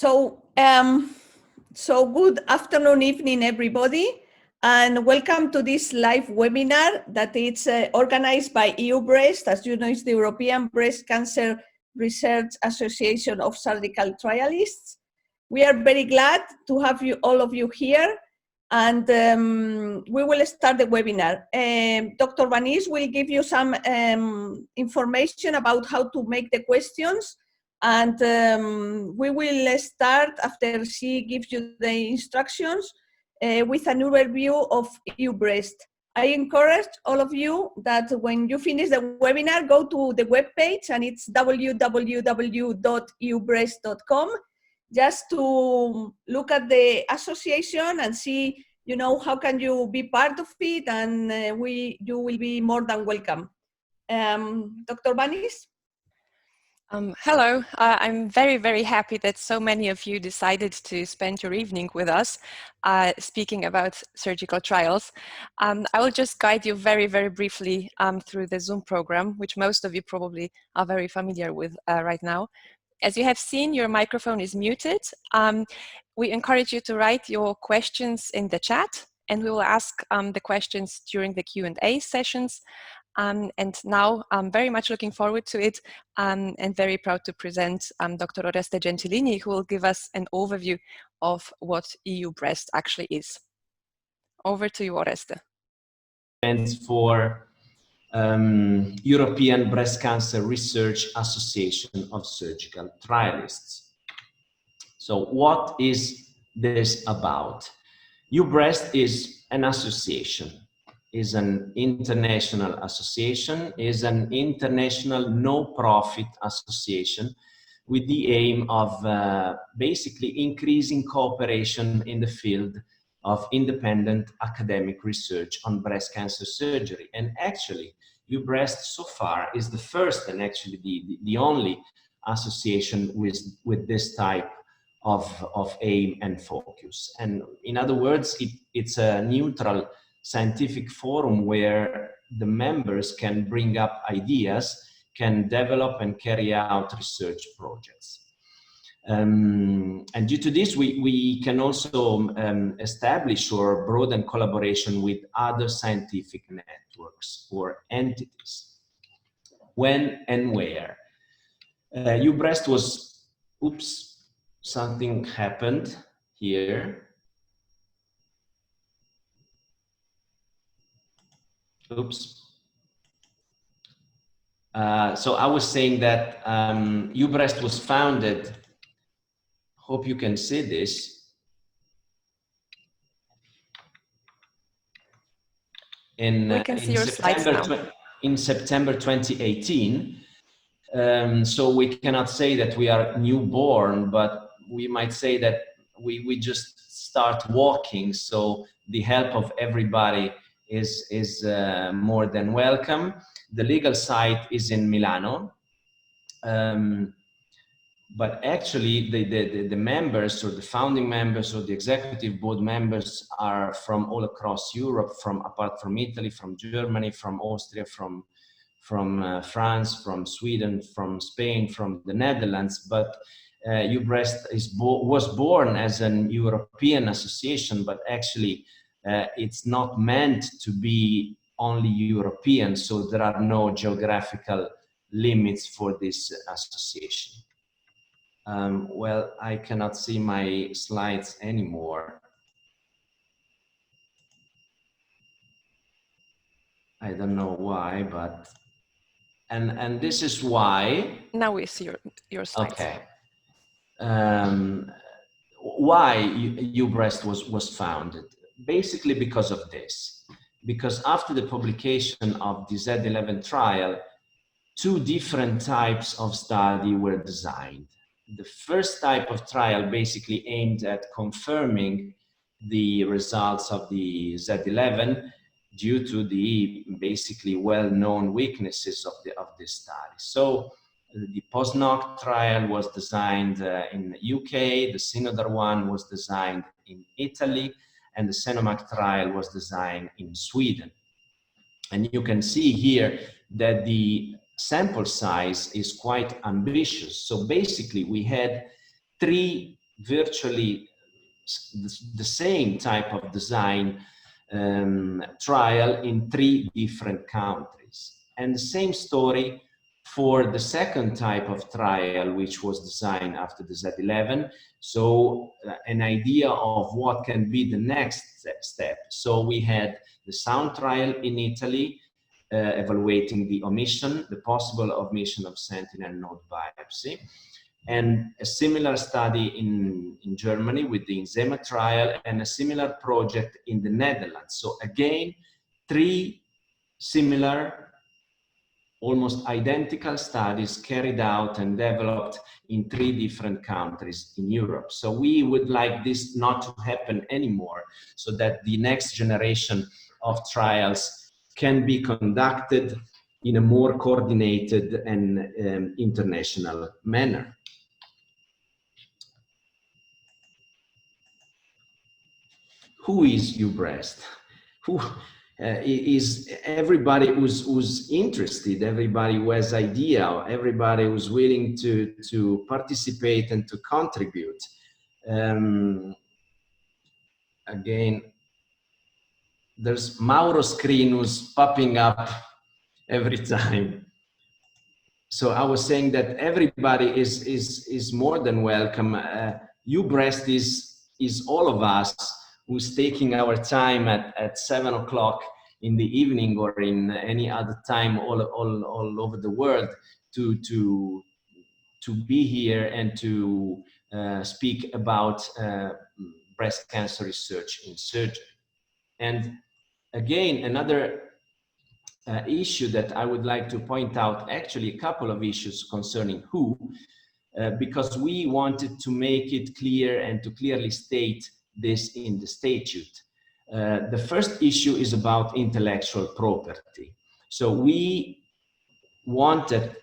So good afternoon, evening, everybody, and welcome to this live webinar that is organized by EUBREAST. As you know, it's the European Breast Cancer Research Association of Surgical Trialists. We are very glad to have you, all of you here, and we will start the webinar. Dr. Vanis will give you some information about how to make the questions. And we will start after she gives you the instructions with an overview of EUBREAST. I encourage all of you that when you finish the webinar, go to the webpage, and it's www.eubreast.com, just to look at the association and see, you know, how can you be part of it, and you will be more than welcome. Dr. Vanis? Hello, I'm very, very happy that so many of you decided to spend your evening with us speaking about surgical trials. I will just guide you very, very briefly through the Zoom program, which most of you probably are very familiar with right now. As you have seen, your microphone is muted. We encourage you to write your questions in the chat, and we will ask the questions during the Q&A sessions. And now I'm very much looking forward to it and very proud to present Dr. Oreste Gentilini, who will give us an overview of what EUBREAST actually is. Over to you, Oreste. Stands for European Breast Cancer Research Association of Surgical Trialists. So what is this about? EUBREAST is an association, is an international association, is an international no-profit association with the aim of basically increasing cooperation in the field of independent academic research on breast cancer surgery. And actually, EUBREAST so far is the first and actually the only association with this type of aim and focus. And in other words, it's a neutral scientific forum where the members can bring up ideas, can develop and carry out research projects. And due to this, we can also establish or broaden collaboration with other scientific networks or entities. When and where? EUBREAST was, oops, something happened here. Oops. So I was saying that EUBREAST was founded, hope you can see this, in September 2018. So we cannot say that we are newborn, but we might say that we just start walking. So the help of everybody is more than welcome. The legal site is in Milano, but actually the members or the founding members or the executive board members are from all across Europe, apart from Italy, from Germany, from Austria, from France, from Sweden, from Spain, from the Netherlands. But EUBREAST was born as an European association, but actually it's not meant to be only European, so there are no geographical limits for this association. Well, I cannot see my slides anymore. I don't know why, but and this is why. Now we see your slides. Okay. Why EUBREAST was founded? Basically because of this. Because after the publication of the Z11 trial, two different types of study were designed. The first type of trial basically aimed at confirming the results of the Z11 due to the basically well-known weaknesses of this study. So the post-NOC trial was designed in the UK, the Synodar one was designed in Italy, and the CENOMAC trial was designed in Sweden. And you can see here that the sample size is quite ambitious. So basically we had three virtually the same type of design trial in 3 different countries. And the same story for the second type of trial, which was designed after the Z11. So an idea of what can be the next step. So we had the sound trial in Italy, evaluating the omission, the possible omission of sentinel node biopsy. And a similar study in Germany with the Enzema trial, and a similar project in the Netherlands. So again, 3 similar, almost identical studies carried out and developed in 3 different countries in Europe. So we would like this not to happen anymore, so that the next generation of trials can be conducted in a more coordinated and international manner. Who is EUBREAST? Who is everybody who's interested, everybody who has idea, everybody who's willing to participate and to contribute. Again, there's Mauro's screen who's popping up every time. So I was saying that everybody is more than welcome. EUBREAST is all of us who's taking our time at 7 o'clock in the evening or in any other time all over the world to be here and to speak about breast cancer research in surgery. And again, another issue that I would like to point out, actually a couple of issues concerning who, because we wanted to make it clear and to clearly state this in the statute. The first issue is about intellectual property. So we wanted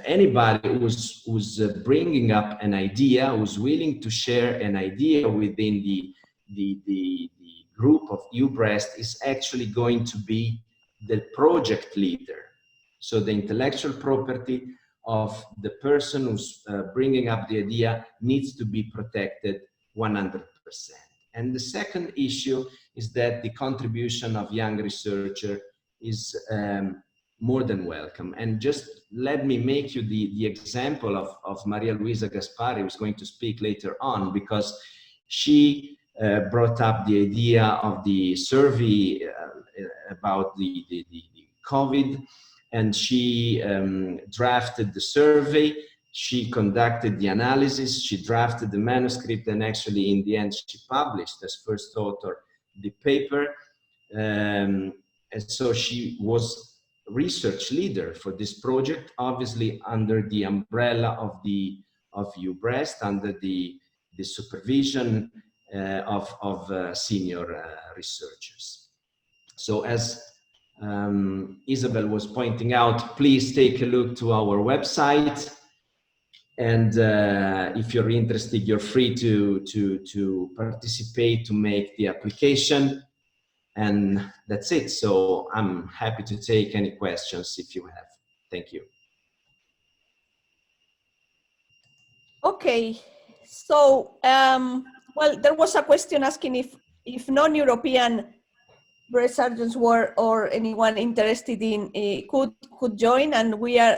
anybody who's bringing up an idea, who's willing to share an idea within the group of EUBREAST, is actually going to be the project leader. So the intellectual property of the person who's bringing up the idea needs to be protected 100%. And the second issue is that the contribution of young researcher is more than welcome. And just let me make you the example of Maria Luisa Gaspari, who's going to speak later on, because she brought up the idea of the survey about the COVID, and she drafted the survey, she conducted the analysis, she drafted the manuscript, and actually in the end she published as first author the paper. And so she was research leader for this project, obviously under the umbrella of EUBREAST, under the supervision of senior researchers. So as Isabel was pointing out, please take a look to our website, and if you're interested, you're free to participate, to make the application, and that's it. So I'm happy to take any questions if you have. Thank you. Okay, so well, there was a question asking if non-European breast surgeons were, or anyone interested in could join, and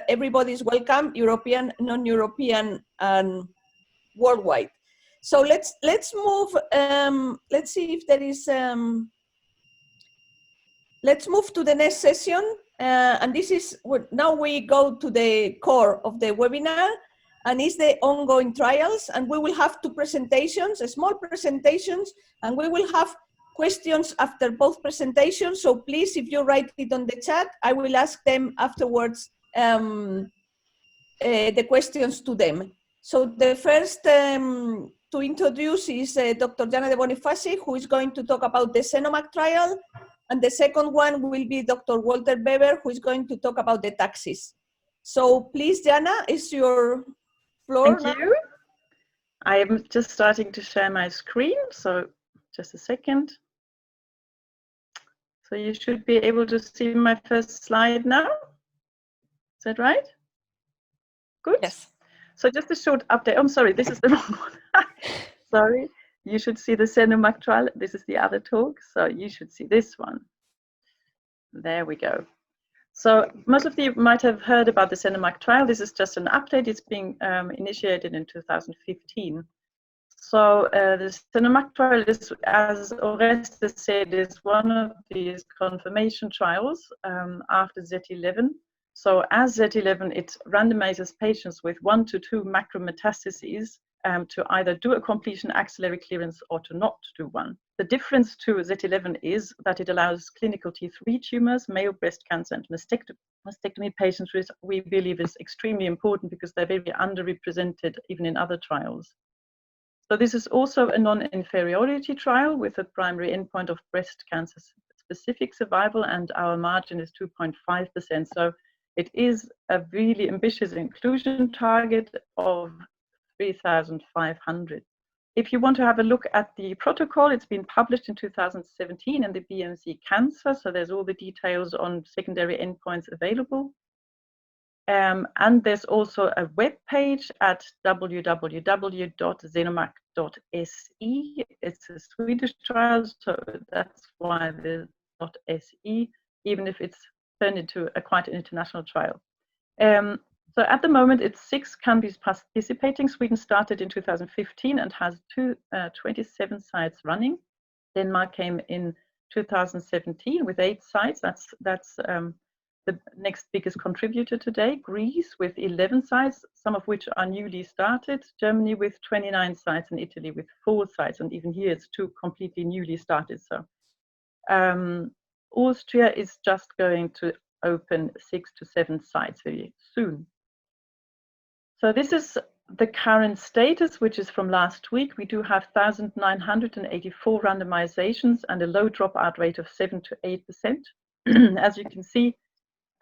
everybody's welcome, European, non-European, and worldwide. So let's move. Let's see if there is. Let's move to the next session, and this is now we go to the core of the webinar, and it's the ongoing trials, and we will have 2 presentations, small presentations, and we will have questions after both presentations. So please, if you write it on the chat, I will ask them afterwards, the questions to them. So the first to introduce is Dr. Jana de Bonifaci, who is going to talk about the Xenomac trial. And the second one will be Dr. Walter Weber, who is going to talk about the taxis. So please, Jana, it's your floor. Thank you. I am just starting to share my screen, so just a second. So you should be able to see my first slide now. Is that right? Good. Yes. So just a short update. I'm sorry, this is the wrong one. Sorry, you should see the Xenomac trial. This is the other talk, so you should see this one. There we go. So most of you might have heard about the Xenomac trial. This is just an update. It's being initiated in 2015. So the Xenomac trial is, as Orestes said, is one of these confirmation trials after Z11. So as Z11, it randomizes patients with 1 to 2 macrometastases to either do a completion axillary clearance or to not do one. The difference to Z11 is that it allows clinical T3 tumors, male breast cancer, and mastectomy patients, which we believe is extremely important because they're very underrepresented even in other trials. So this is also a non-inferiority trial with a primary endpoint of breast cancer specific survival, and our margin is 2.5%. So it is a really ambitious inclusion target of 3,500. If you want to have a look at the protocol, it's been published in 2017 in the BMC Cancer, so there's all the details on secondary endpoints available. And there's also a web page at www.xenomac.se. It's a Swedish trial, so that's why the .se, even if it's turned into quite an international trial. So at the moment, it's 6 countries participating. Sweden started in 2015 and has 27 sites running. Denmark came in 2017 with 8 sites. That's the next biggest contributor today. Greece with 11 sites, some of which are newly started. Germany with 29 sites, and Italy with 4 sites. And even here, it's 2 completely newly started. So Austria is just going to open 6 to 7 sites very soon. So this is the current status, which is from last week. We do have 1,984 randomizations and a low dropout rate of 7 to 8%. As you can see,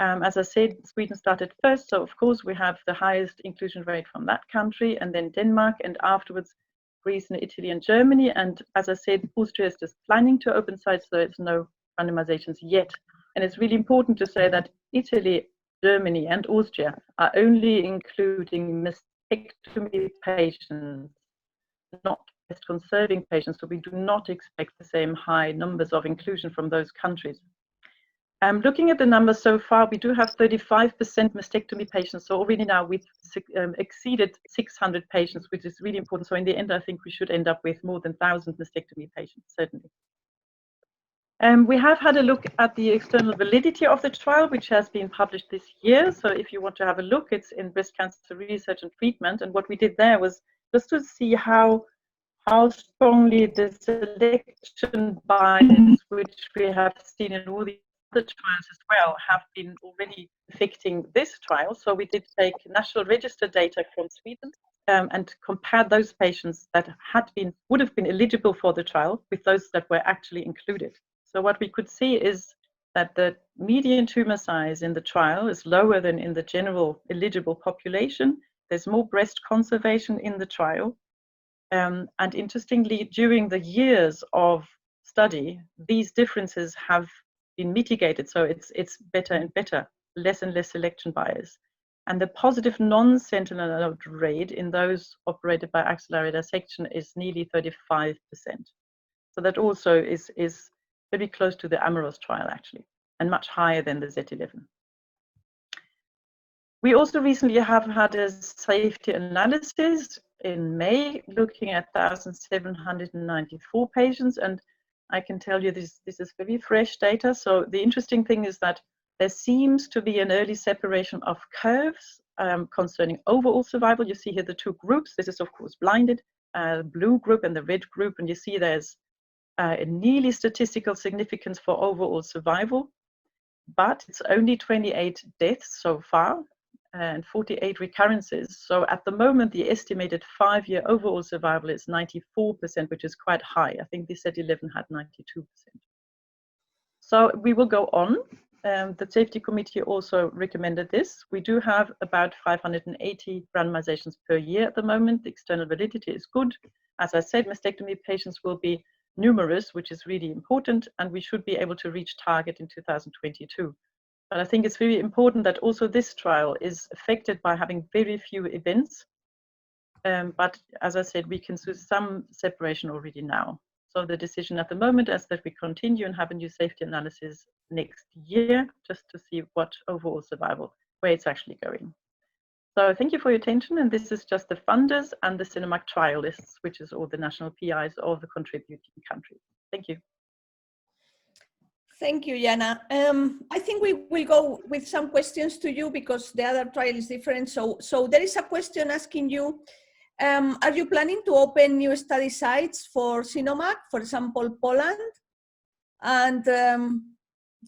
as I said, Sweden started first, so of course we have the highest inclusion rate from that country, and then Denmark, and afterwards Greece and Italy and Germany. And as I said, Austria is just planning to open sites, so there's no randomizations yet. And it's really important to say that Italy, Germany and Austria are only including mastectomy patients, not breast conserving patients, so we do not expect the same high numbers of inclusion from those countries. Looking at the numbers so far, we do have 35% mastectomy patients, so already now we've exceeded 600 patients, which is really important. So in the end, I think we should end up with more than 1,000 mastectomy patients, certainly. We have had a look at the external validity of the trial, which has been published this year. So if you want to have a look, it's in Breast Cancer Research and Treatment. And what we did there was just to see how strongly the selection bias, which we have seen in all the other trials as well, have been already affecting this trial. So we did take national register data from Sweden and compare those patients that would have been eligible for the trial with those that were actually included. So what we could see is that the median tumor size in the trial is lower than in the general eligible population. There's more breast conservation in the trial. And interestingly, during the years of study, these differences have been mitigated. So it's better and better, less and less selection bias. And the positive non-sentinel node rate in those operated by axillary dissection is nearly 35%. So that also is very close to the Amoros trial, actually, and much higher than the Z11. We also recently have had a safety analysis in May, looking at 1,794 patients, and I can tell you this is very fresh data. So the interesting thing is that there seems to be an early separation of curves concerning overall survival. You see here the 2 groups. This is, of course, blinded, blue group and the red group, and you see there's a nearly statistical significance for overall survival, but it's only 28 deaths so far and 48 recurrences. So at the moment, the estimated 5-year overall survival is 94%, which is quite high. I think the Z11 had 92%. So we will go on. The safety committee also recommended this. We do have about 580 randomizations per year at the moment. The external validity is good. As I said, mastectomy patients will be numerous, which is really important, and we should be able to reach target in 2022. But I think it's very important that also this trial is affected by having very few events. But as I said, we can see some separation already now. So the decision at the moment is that we continue and have a new safety analysis next year, just to see what overall survival, where it's actually going. So thank you for your attention. And this is just the funders and the CINEMAC trial lists, which is all the national PIs of the contributing countries. Thank you. Thank you, Jana. I think we will go with some questions to you because the other trial is different. So there is a question asking you, are you planning to open new study sites for CINEMAC, for example, Poland? And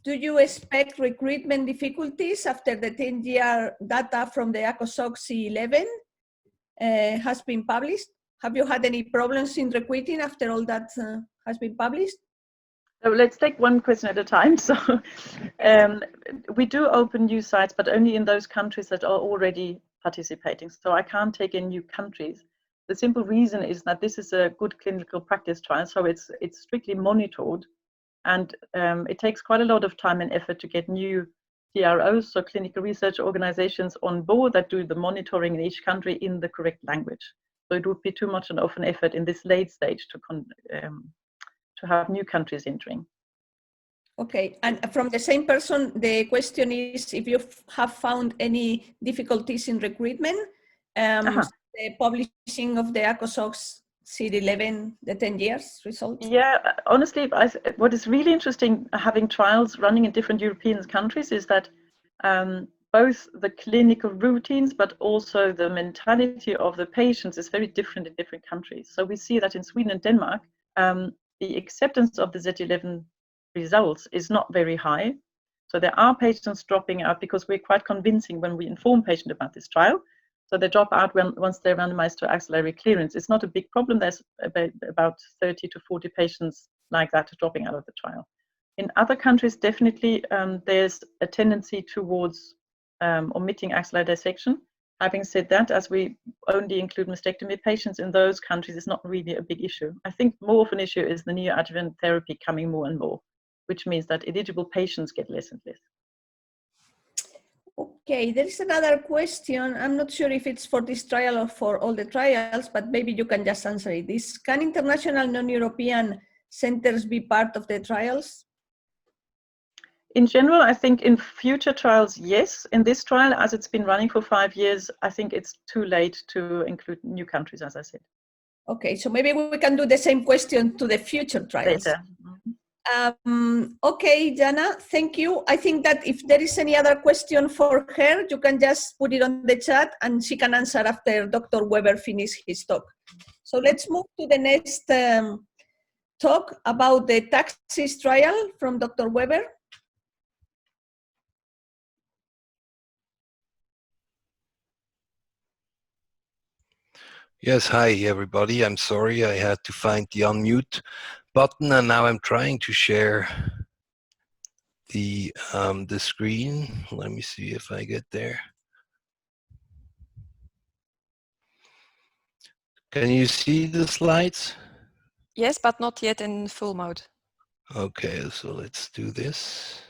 do you expect recruitment difficulties after the 10-year data from the ACOSOC C11 has been published? Have you had any problems in recruiting after all that has been published? So let's take one question at a time. So we do open new sites, but only in those countries that are already participating. So I can't take in new countries. The simple reason is that this is a good clinical practice trial, so it's strictly monitored, and it takes quite a lot of time and effort to get new CROs, so clinical research organizations, on board that do the monitoring in each country in the correct language. So it would be too much of an effort in this late stage to have new countries entering. Okay, and from the same person, the question is if you have found any difficulties in recruitment, the publishing of the ACOSOC C11, the 10 years results? Yeah, honestly, what is really interesting having trials running in different European countries is that both the clinical routines, but also the mentality of the patients is very different in different countries. So we see that in Sweden and Denmark, the acceptance of the Z11 results is not very high. So there are patients dropping out because we're quite convincing when we inform patients about this trial. So they drop out once they're randomized to axillary clearance. It's not a big problem. There's about 30 to 40 patients like that dropping out of the trial. In other countries, definitely there's a tendency towards omitting axillary dissection. Having said that, as we only include mastectomy patients in those countries, it's not really a big issue. I think more of an issue is the neoadjuvant therapy coming more and more, which means that eligible patients get less and less. Okay, there is another question. I'm not sure if it's for this trial or for all the trials, but maybe you can just answer it. Can international non-European centers be part of the trials? In general, I think in future trials, yes. In this trial, as it's been running for 5 years, I think it's too late to include new countries, as I said. Okay, so maybe we can do the same question to the future trials. Later. Okay, Jana, thank you. I think that if there is any other question for her, you can just put it on the chat and she can answer after Dr. Weber finishes his talk. So let's move to the next talk about the TAXIS trial from Dr. Weber. Yes, hi everybody. I'm sorry I had to find the unmute button and now I'm trying to share the screen. Let me see if I get there. Can you see the slides? Yes, but not yet in full mode. Okay, so let's do this.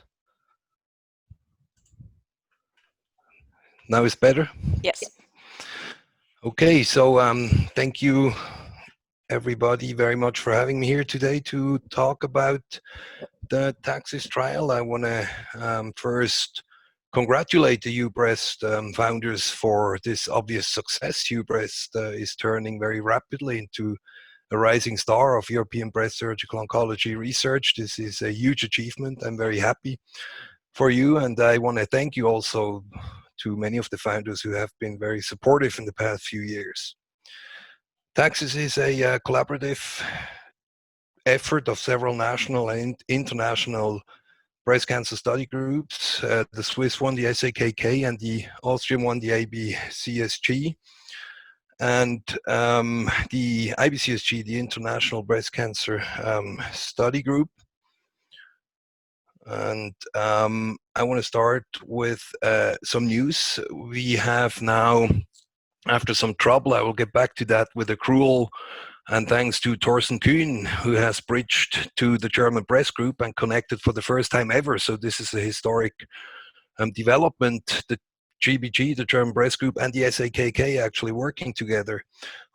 Now it's better? Yes. Okay, so thank you everybody very much for having me here today to talk about the TAXIS trial. I want to first congratulate the EUBREAST founders for this obvious success. EUBREAST is turning very rapidly into a rising star of European breast surgical oncology research. This is a huge achievement. I'm very happy for you, and I want to thank you also to many of the founders who have been very supportive in the past few years. TAXIS is a collaborative effort of several national and international breast cancer study groups. The Swiss one, the SAKK, and the Austrian one, the IBCSG. And the IBCSG, the International Breast Cancer Study Group. And I want to start with some news. We have now, after some trouble, I will get back to that with accrual, and thanks to Thorsten Kühn, who has bridged to the German breast group and connected for the first time ever. So this is a historic development. The GBG, the German Breast Group, and the SAKK actually working together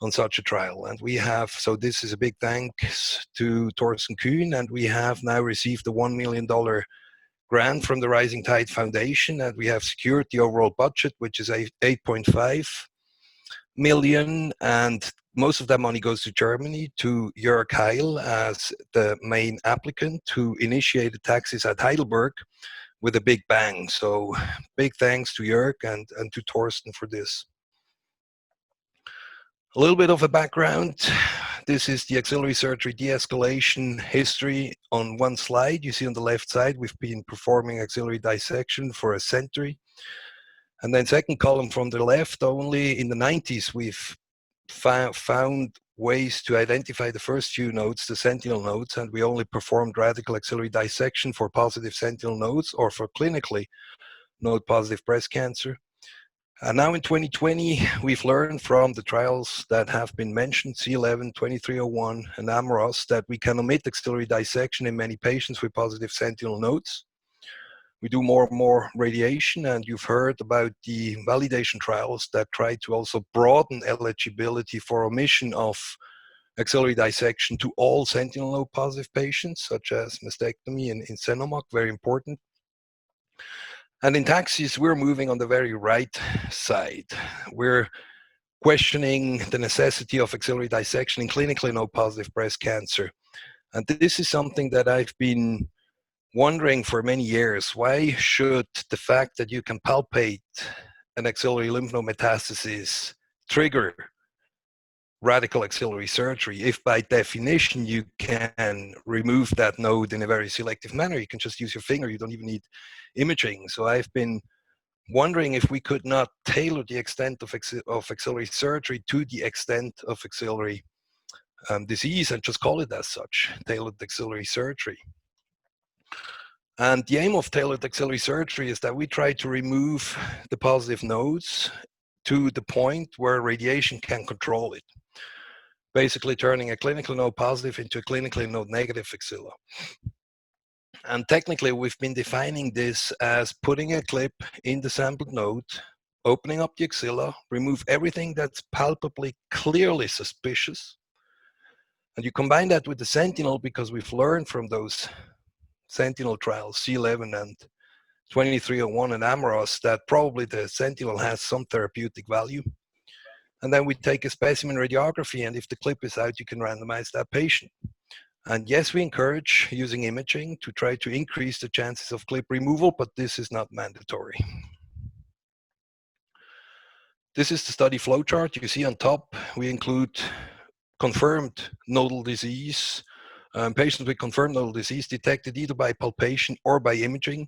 on such a trial. And we have, so this is a big thanks to Thorsten Kühn, and we have now received a $1 million grant from the Rising Tide Foundation, and we have secured the overall budget, which is 8.5 million, and most of that money goes to Germany, to Jörg Heil as the main applicant, who initiated taxes at Heidelberg with a big bang. So big thanks to Jörg and to Thorsten for this. A little bit of a background. This is the axillary surgery de-escalation history on one slide. You see on the left side, we've been performing axillary dissection for a century. And then second column from the left, only in the 90s, we've found ways to identify the first few nodes, the sentinel nodes, and we only performed radical axillary dissection for positive sentinel nodes or for clinically node-positive breast cancer. And now in 2020, we've learned from the trials that have been mentioned, C11, 2301, and AMROS, that we can omit axillary dissection in many patients with positive sentinel nodes. We do more and more radiation, and you've heard about the validation trials that try to also broaden eligibility for omission of axillary dissection to all sentinel node positive patients, such as mastectomy and in Xenomoc, very important. And in taxis, we're moving on the very right side. We're questioning the necessity of axillary dissection in clinically node positive breast cancer. And this is something that I've been wondering for many years. Why should the fact that you can palpate an axillary lymph node metastasis trigger radical axillary surgery if by definition you can remove that node in a very selective manner? You can just use your finger, you don't even need imaging. So I've been wondering if we could not tailor the extent of axillary surgery to the extent of axillary disease and just call it as such, tailored axillary surgery. And the aim of tailored axillary surgery is that we try to remove the positive nodes to the point where radiation can control it, basically turning a clinical node positive into a clinically node negative axilla. And technically, we've been defining this as putting a clip in the sampled node, opening up the axilla, remove everything that's palpably, clearly suspicious. And you combine that with the sentinel, because we've learned from those sentinel trials, C11 and 2301 and AMROS, that probably the sentinel has some therapeutic value. And then we take a specimen radiography, and if the clip is out, you can randomize that patient. And yes, we encourage using imaging to try to increase the chances of clip removal, but this is not mandatory. This is the study flowchart. You see on top, we include confirmed nodal disease, patients with confirmed nodal disease detected either by palpation or by imaging.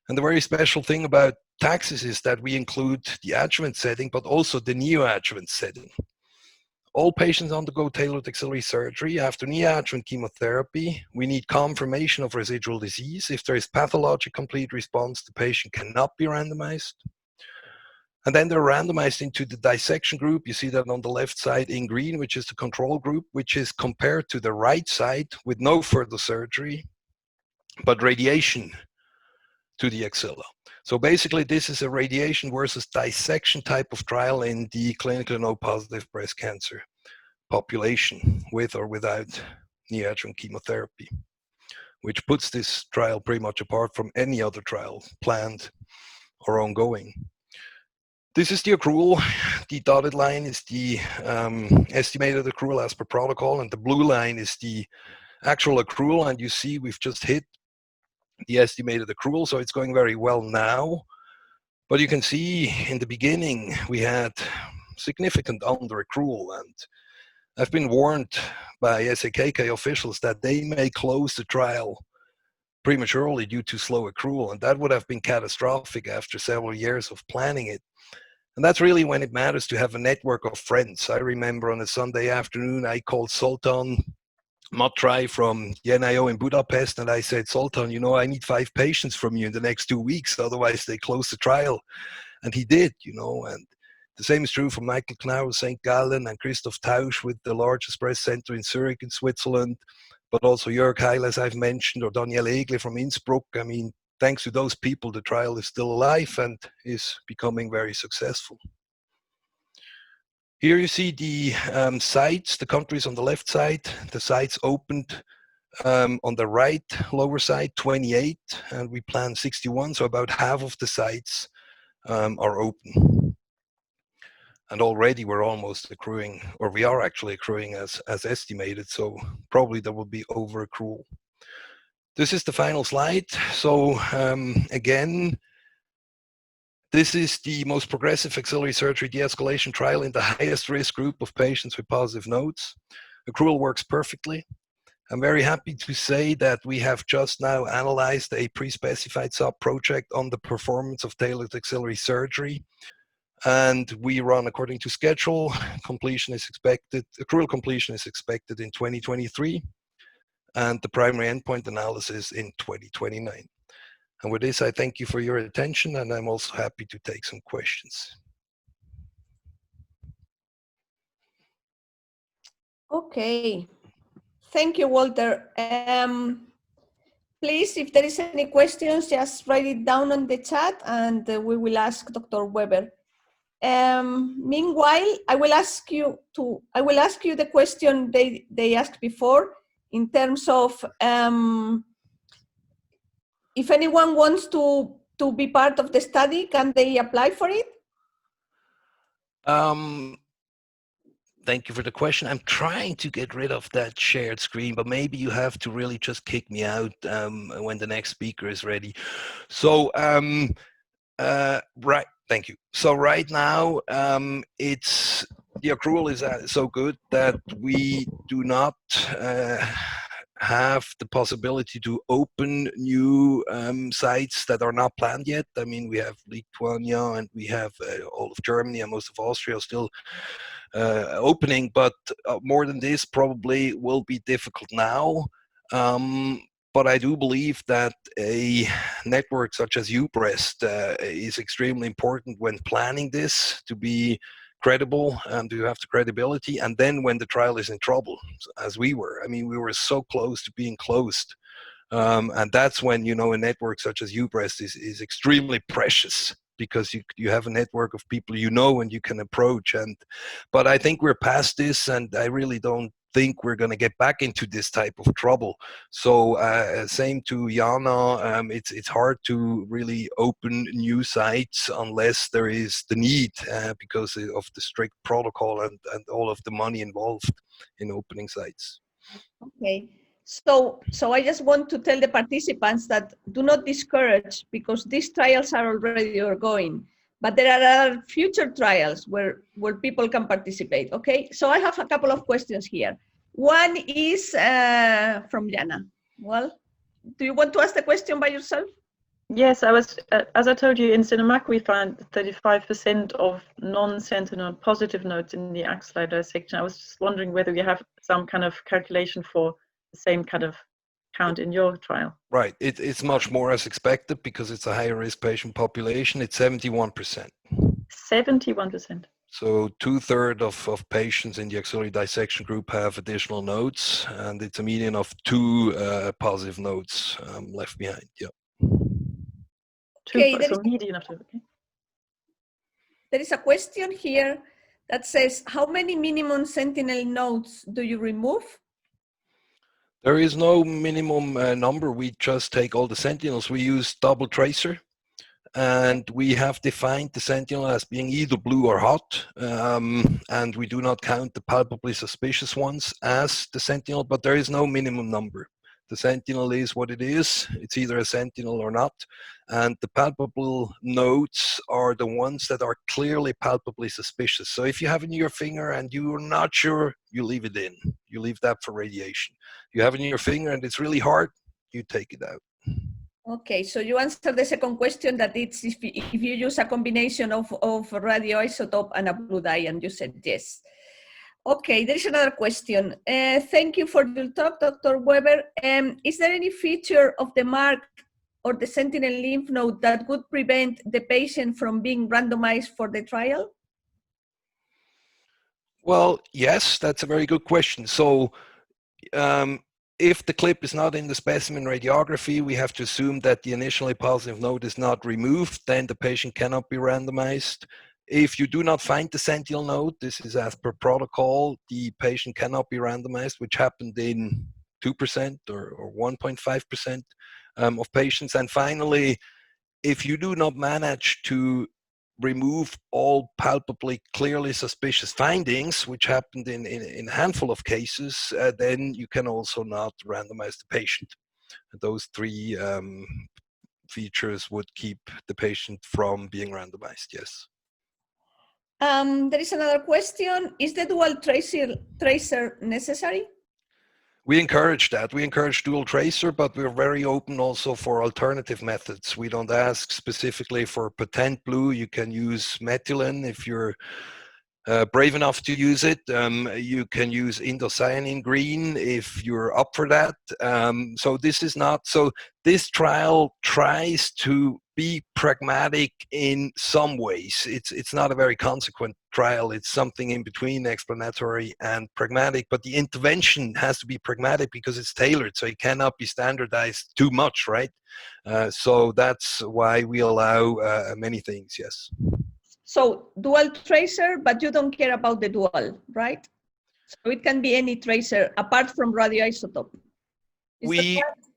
And the very special thing about taxis is that we include the adjuvant setting, but also the neoadjuvant setting. All patients undergo tailored axillary surgery. After neoadjuvant chemotherapy, we need confirmation of residual disease. If there is pathologic complete response, the patient cannot be randomized. And then they're randomized into the dissection group. You see that on the left side in green, which is the control group, which is compared to the right side with no further surgery, but radiation to the axilla. So basically, this is a radiation versus dissection type of trial in the clinical node positive breast cancer population, with or without neoadjuvant chemotherapy, which puts this trial pretty much apart from any other trial planned or ongoing. This is the accrual. The dotted line is the estimated accrual as per protocol, and the blue line is the actual accrual. And you see we've just hit the estimated accrual, so it's going very well now. But you can see in the beginning we had significant under accrual, and I've been warned by SAKK officials that they may close the trial prematurely due to slow accrual, and that would have been catastrophic after several years of planning it. And that's really when it matters to have a network of friends. I remember on a Sunday afternoon, I called Sultan Matrai from the NIO in Budapest, and I said, Sultan, you know, I need 5 patients from you in the next 2 weeks, otherwise they close the trial. And he did, you know, and the same is true for Michael Knauer, St. Gallen, and Christoph Tausch with the largest breast center in Zurich in Switzerland, but also Jörg Heil, as I've mentioned, or Daniel Egle from Innsbruck. I mean, thanks to those people, the trial is still alive and is becoming very successful. Here you see the sites, the countries on the left side, the sites opened on the right lower side, 28, and we plan 61, so about half of the sites are open. And already we're almost accruing, or we are actually accruing as estimated, so probably there will be over accrual. This is the final slide. So again, this is the most progressive axillary surgery de-escalation trial in the highest risk group of patients with positive nodes. Accrual works perfectly. I'm very happy to say that we have just now analyzed a pre-specified sub-project on the performance of tailored axillary surgery. And we run according to schedule. Completion is expected, accrual completion is expected in 2023, and the primary endpoint analysis in 2029. And with this, I thank you for your attention, and I'm also happy to take some questions. Okay, thank you, Walter. Please, if there is any questions, just write it down on the chat, and we will ask Dr. Weber. Meanwhile, I will ask you the question they asked before in terms of if anyone wants to be part of the study, can they apply for it? Thank you for the question. I'm trying to get rid of that shared screen, but maybe you have to really just kick me out when the next speaker is ready. So, right, thank you. So right now, the accrual is so good that we do not have the possibility to open new sites that are not planned yet. I mean, we have Lithuania and we have all of Germany and most of Austria still opening, but more than this probably will be difficult now. But I do believe that a network such as EUBREAST is extremely important when planning this to be credible and to have the credibility. And then when the trial is in trouble, as we were, I mean, we were so close to being closed. And that's when, you know, a network such as EUBREAST is extremely precious, because you have a network of people you know and you can approach. But I think we're past this, and I really don't think we're going to get back into this type of trouble. So same to Jana, it's hard to really open new sites unless there is the need because of the strict protocol and all of the money involved in opening sites. Okay. So I just want to tell the participants that do not discourage, because these trials are already ongoing, but there are future trials where people can participate. Okay, so I have a couple of questions here. One is from Jana. Well, do you want to ask the question by yourself? Yes, I was, as I told you, in Cinemac we found 35% of non-sentinel positive nodes in the axillary dissection. I was just wondering whether you have some kind of calculation for the same kind of count in your trial. Right, it's much more as expected because it's a higher risk patient population. It's 71%. 71%. So 2/3 of patients in the axillary dissection group have additional nodes, and it's a median of 2 positive nodes left behind. Yeah. Okay, so median of 2. Okay. There is a question here that says, how many minimum sentinel nodes do you remove? There is no minimum number. We just take all the sentinels. We use double tracer, and we have defined the sentinel as being either blue or hot, and we do not count the palpably suspicious ones as the sentinel, but there is no minimum number. The sentinel is what it is. It's either a sentinel or not. And the palpable nodes are the ones that are clearly palpably suspicious. So if you have it in your finger and you're not sure, you leave it in. You leave that for radiation. You have it in your finger and it's really hard, you take it out. Okay, so you answered the second question, that it's if you use a combination of radioisotope and a blue dye, and you said yes. Okay, there is another question. Thank you for your talk, Dr. Weber. Is there any feature of the mark or the sentinel lymph node that would prevent the patient from being randomized for the trial? Well, yes, that's a very good question. So if the clip is not in the specimen radiography, we have to assume that the initially positive node is not removed, then the patient cannot be randomized. If you do not find the sentinel node, this is as per protocol, the patient cannot be randomized, which happened in 2% or 1.5% of patients. And finally, if you do not manage to remove all palpably clearly suspicious findings, which happened in a handful of cases, then you can also not randomize the patient. And those three features would keep the patient from being randomized, yes. There is another question. Is the dual tracer necessary? We encourage that. We encourage dual tracer, but we're very open also for alternative methods. We don't ask specifically for patent blue. You can use methylene if you're brave enough to use it. You can use indocyanine green if you're up for that. So this is not, so this trial tries to be pragmatic in some ways. It's not a very consequent trial. It's something in between explanatory and pragmatic, but the intervention has to be pragmatic because it's tailored, so it cannot be standardized too much, right? So that's why we allow many things, yes. So dual tracer, but you don't care about the dual, right? So it can be any tracer apart from radioisotope.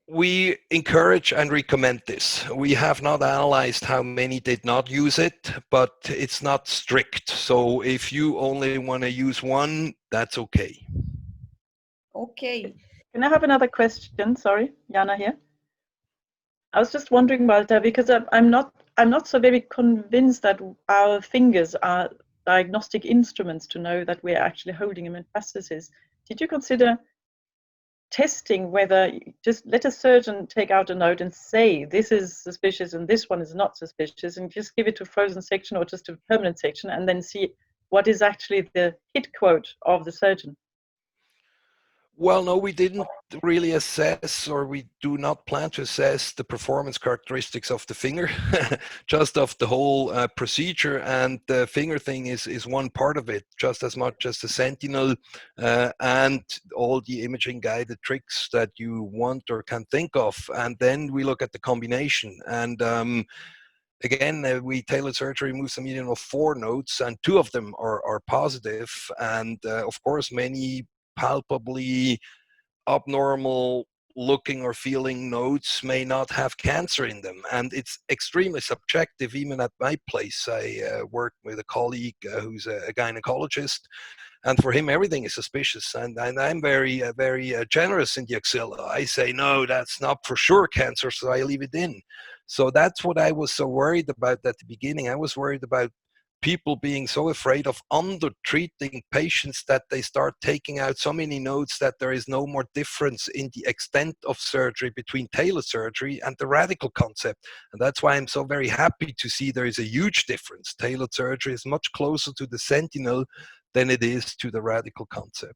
We encourage and recommend this. We have not analyzed how many did not use it, but it's not strict. So if you only want to use one, that's okay. Okay. Can I have another question? Sorry, Jana here. I was just wondering, Walter, because I'm not so very convinced that our fingers are diagnostic instruments to know that we're actually holding a metastasis. Did you consider testing whether just let a surgeon take out a node and say this is suspicious and this one is not suspicious, and just give it to a frozen section or just a permanent section, and then see what is actually the hit quote of the surgeon? Well, no, we didn't really assess, or we do not plan to assess the performance characteristics of the finger, just of the whole procedure. And the finger thing is one part of it, just as much as the sentinel and all the imaging guided tricks that you want or can think of. And then we look at the combination. And again, we tailored surgery moves a median of 4 nodes, and 2 of them are positive. And of course, many palpably abnormal looking or feeling nodes may not have cancer in them, and it's extremely subjective. Even at my place, I work with a colleague who's a gynecologist, and for him everything is suspicious, and I'm very generous in the axilla. I say no, that's not for sure cancer, so I leave it in. So that's what I was so worried about at the beginning. I was worried about people being so afraid of under-treating patients that they start taking out so many nodes that there is no more difference in the extent of surgery between tailored surgery and the radical concept. And that's why I'm so very happy to see there is a huge difference. Tailored surgery is much closer to the sentinel than it is to the radical concept.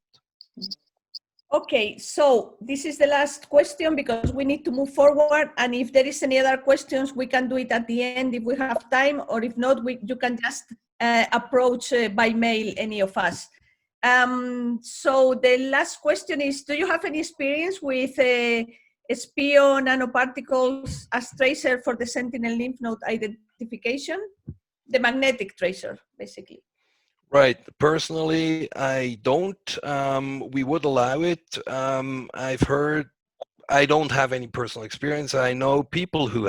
Okay, so this is the last question because we need to move forward. And if there is any other questions, we can do it at the end if we have time, or if not, you can just approach by mail any of us. So the last question is, do you have any experience with SPO nanoparticles as tracer for the sentinel lymph node identification? The magnetic tracer, basically. Right. Personally, I don't. We would allow it. I've heard, I don't have any personal experience. I know people who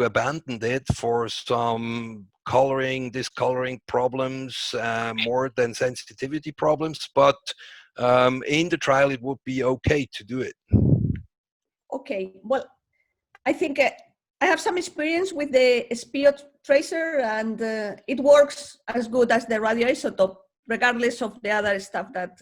abandoned it for some discoloring problems, more than sensitivity problems. But in the trial, it would be okay to do it. Okay. Well, I think I have some experience with the SPO tracer, and it works as good as the radioisotope, regardless of the other stuff that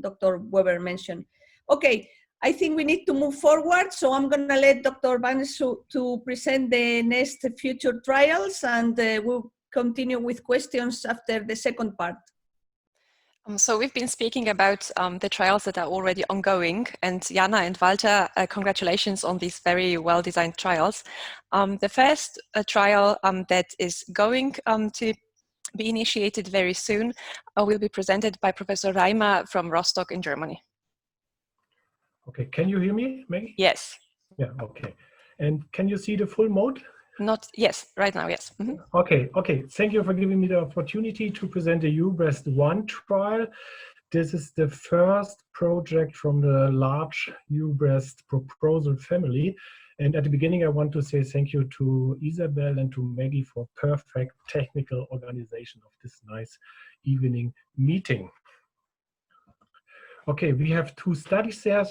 Dr. Weber mentioned. Okay, I think we need to move forward, so I'm going to let Dr. Barnes to present the next future trials, and we'll continue with questions after the second part. So we've been speaking about the trials that are already ongoing, and Jana and Walter, congratulations on these very well-designed trials. The first trial that is going to be initiated very soon will be presented by Professor Reimer from Rostock in Germany. Okay, can you hear me, Maggie? Yes. Yeah, okay. And can you see the full mode? Not, yes, right now, yes. Mm-hmm. Okay, okay. Thank you for giving me the opportunity to present the EUBREAST 1 trial. This is the first project from the large EUBREAST proposal family. And at the beginning, I want to say thank you to Isabel and to Maggie for perfect technical organization of this nice evening meeting. Okay, we have two study shares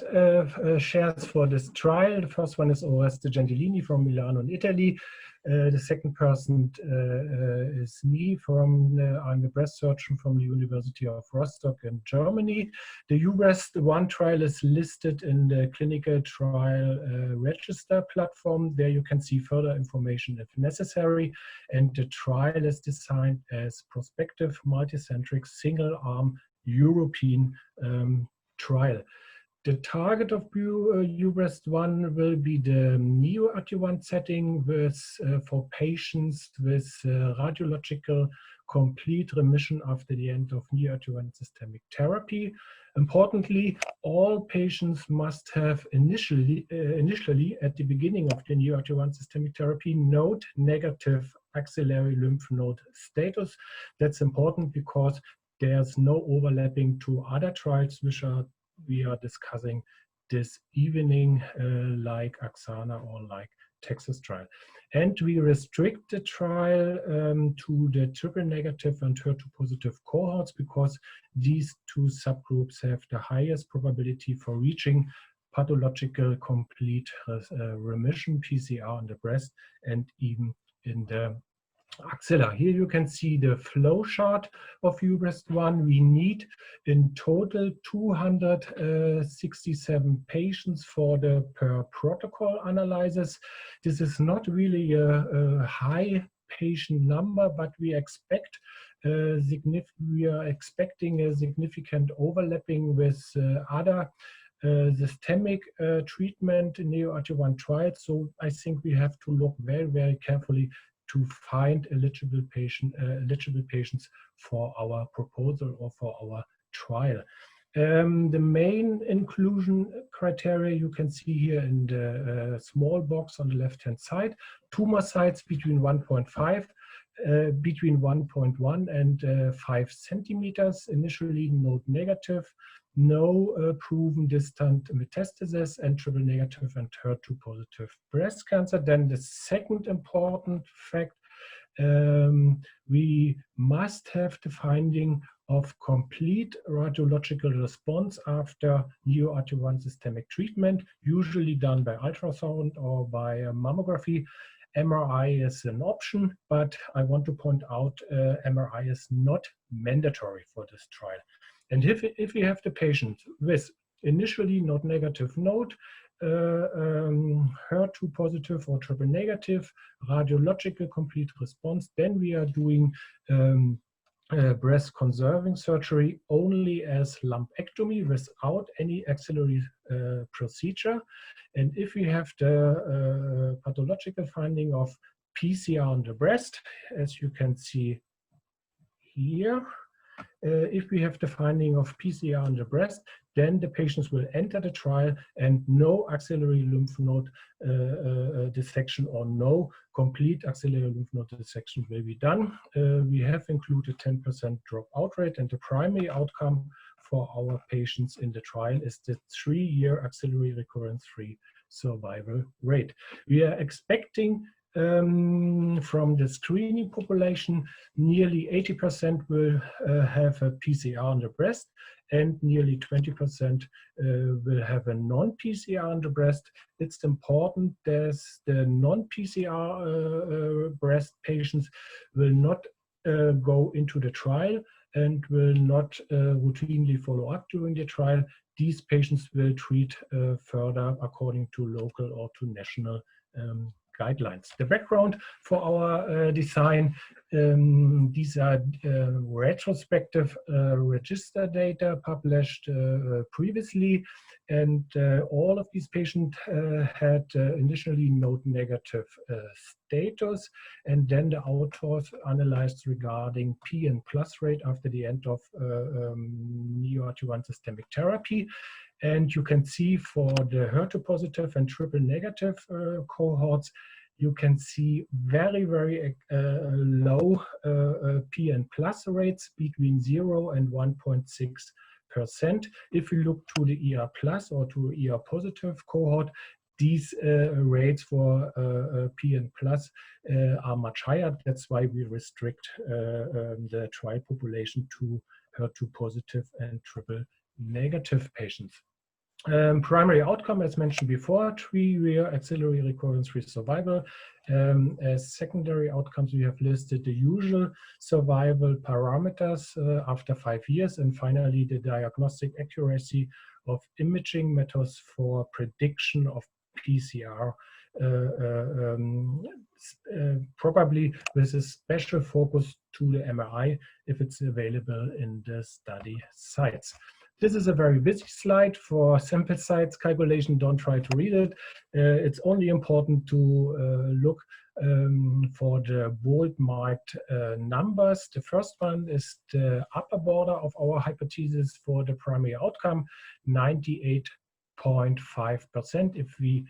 for this trial. The first one is Oreste Gentilini from Milano in Italy. The second person is me I'm a breast surgeon from the University of Rostock in Germany. The EUBREAST 1 trial is listed in the clinical trial register platform. There you can see further information if necessary. And the trial is designed as prospective, multicentric, single-arm European trial. The target of EUBREAST 1 will be the neoadjuvant setting for patients with radiological complete remission after the end of neoadjuvant systemic therapy. Importantly, all patients must have initially at the beginning of the neoadjuvant systemic therapy node negative axillary lymph node status. That's important because there's no overlapping to other trials which we are discussing this evening, like Axana or like Texas trial. And we restrict the trial to the triple negative and HER2 positive cohorts because these two subgroups have the highest probability for reaching pathological complete remission, PCR in the breast and even in the axilla. Here you can see the flow chart of EUBREAST 1. We need in total 267 patients for the per protocol analysis. This is not really a high patient number, but we expect we are expecting a significant overlapping with other systemic treatment in neoadjuvant trials. So I think we have to look very, very carefully to find eligible patients for our proposal or for our trial. The main inclusion criteria you can see here in the small box on the left-hand side. Tumor size between 1.1 and 5 centimeters, initially node negative, no proven distant metastasis, and triple negative and HER2 positive breast cancer. Then the second important fact, we must have the finding of complete radiological response after neoadjuvant systemic treatment, usually done by ultrasound or by mammography. MRI is an option, but I want to point out MRI is not mandatory for this trial. And if we have the patient with initially node negative node, HER2 positive or triple negative, radiological complete response, then we are doing breast conserving surgery only as lumpectomy without any axillary procedure. And if we have the pathological finding of PCR on the breast, as you can see here, if we have the finding of PCR on the breast, then the patients will enter the trial and no axillary lymph node dissection or no complete axillary lymph node dissection will be done. We have included 10% dropout rate, and the primary outcome for our patients in the trial is the 3-year axillary recurrence-free survival rate. We are expecting from the screening population, nearly 80% will have a PCR on the breast, and nearly 20% will have a non-PCR on the breast. It's important that the non-PCR breast patients will not go into the trial and will not routinely follow up during the trial. These patients will treat further according to local or to national guidelines. The background for our design, these are retrospective register data published previously, and all of these patients had initially node negative status, and then the authors analyzed regarding P and plus rate after the end of neoadjuvant systemic therapy. And you can see for the HER2 positive and triple negative cohorts, you can see very, very low PN plus rates between 0 and 1.6%. If you look to the ER plus or to ER positive cohort, these rates for PN plus are much higher. That's why we restrict the trial population to HER2 positive and triple negative patients. Primary outcome, as mentioned before, 3-year axillary recurrence-free survival. As secondary outcomes, we have listed the usual survival parameters after 5 years, and finally the diagnostic accuracy of imaging methods for prediction of PCR, probably with a special focus to the MRI if it's available in the study sites. This is a very busy slide for sample size calculation. Don't try to read it. It's only important to look for the bold marked numbers. The first one is the upper border of our hypothesis for the primary outcome, 98.5%. If we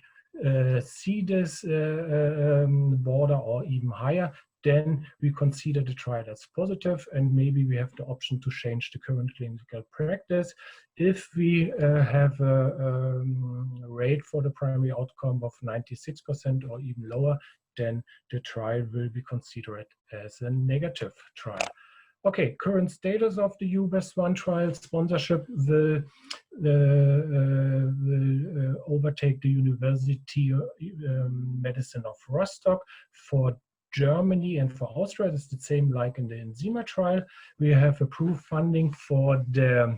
see this border or even higher, then we consider the trial as positive, and maybe we have the option to change the current clinical practice. If we have a rate for the primary outcome of 96% or even lower, then the trial will be considered as a negative trial. Okay, current status of the EUBREAST trial. Sponsorship will overtake the University Medicine of Rostock. For Germany and for Austria, it's the same like in the ENZIMA trial. We have approved funding for the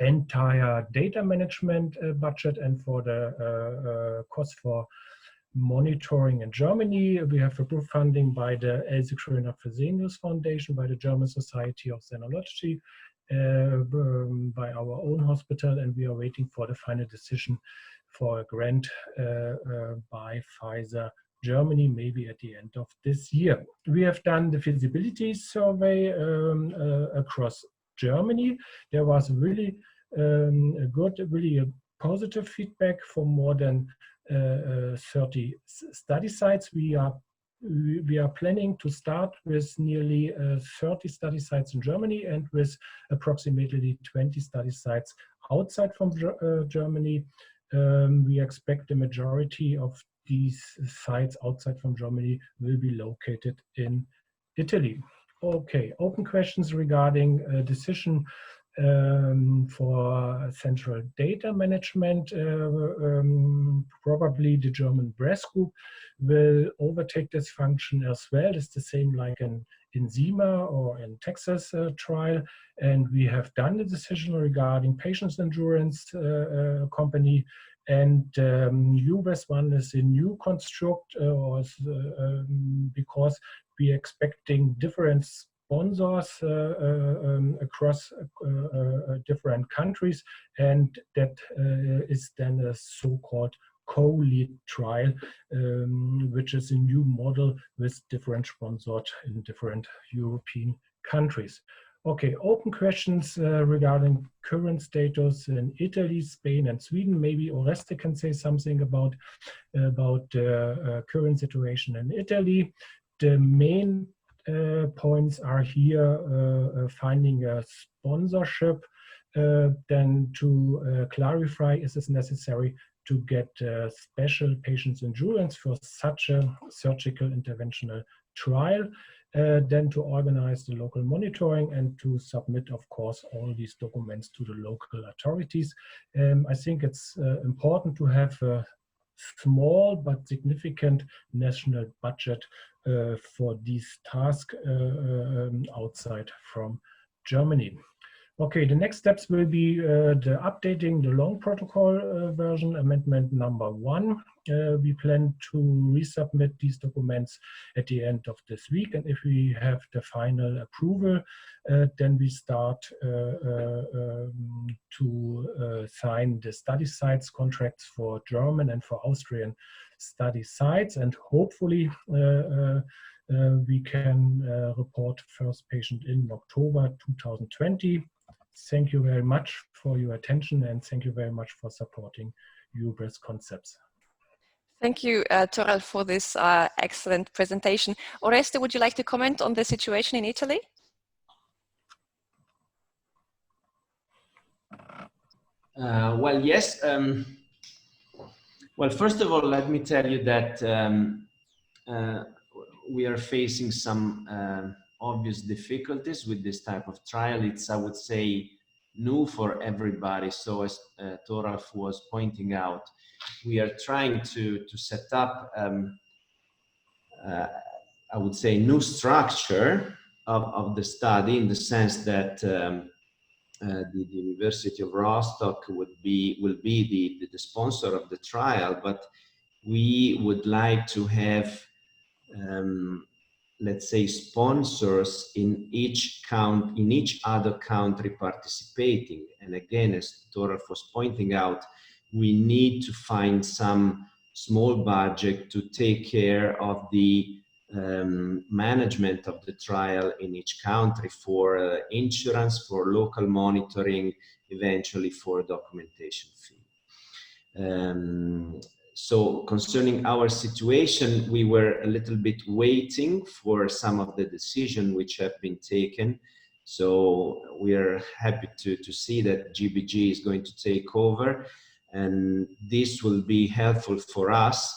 entire data management budget and for the cost for monitoring in Germany. We have approved funding by the Else Kröner-Fresenius Foundation, by the German Society of Xenology, by our own hospital, and we are waiting for the final decision for a grant by Pfizer Germany, maybe at the end of this year. We have done the feasibility survey across Germany. There was really a positive feedback for more than 30 study sites. We are planning to start with nearly 30 study sites in Germany and with approximately 20 study sites outside from Germany. We expect the majority of these sites outside from Germany will be located in Italy. Okay, open questions regarding a decision for central data management. Probably the German breast group will overtake this function as well. It's the same like in ENZIMA or in Texas trial. And we have done the decision regarding patients endurance company. And EUBREAST is a new construct because we are expecting different sponsors across different countries, and that is then a so-called co-lead trial, which is a new model with different sponsors in different European countries. Okay, open questions regarding current status in Italy, Spain, and Sweden. Maybe Oreste can say something about the current situation in Italy. The main points are here finding a sponsorship, then to clarify, is it necessary to get special patients endurance for such a surgical interventional trial, then to organize the local monitoring and to submit, of course, all these documents to the local authorities. I think it's important to have a small but significant national budget for these tasks outside from Germany. Okay, the next steps will be the updating the long protocol version, amendment number 1. We plan to resubmit these documents at the end of this week, and if we have the final approval, then we start to sign the study sites contracts for German and for Austrian study sites, and hopefully we can report first patient in October 2020. thank you very much for your attention, and thank you very much for supporting EUBREAST concepts. Thank you, Torel, for this excellent presentation. Oreste, would you like to comment on the situation in Italy? Well, yes. Well, first of all, let me tell you that we are facing some obvious difficulties with this type of trial. It's, I would say, new for everybody. So as Toralf was pointing out, we are trying to set up, I would say, new structure of the study, in the sense that the University of Rostock will be the sponsor of the trial, but we would like to have, let's say, sponsors in each other country participating. And again, as Toralf was pointing out, we need to find some small budget to take care of the management of the trial in each country, for insurance, for local monitoring, eventually for documentation fee. So concerning our situation, we were a little bit waiting for some of the decisions which have been taken. So we are happy to see that GBG is going to take over, and this will be helpful for us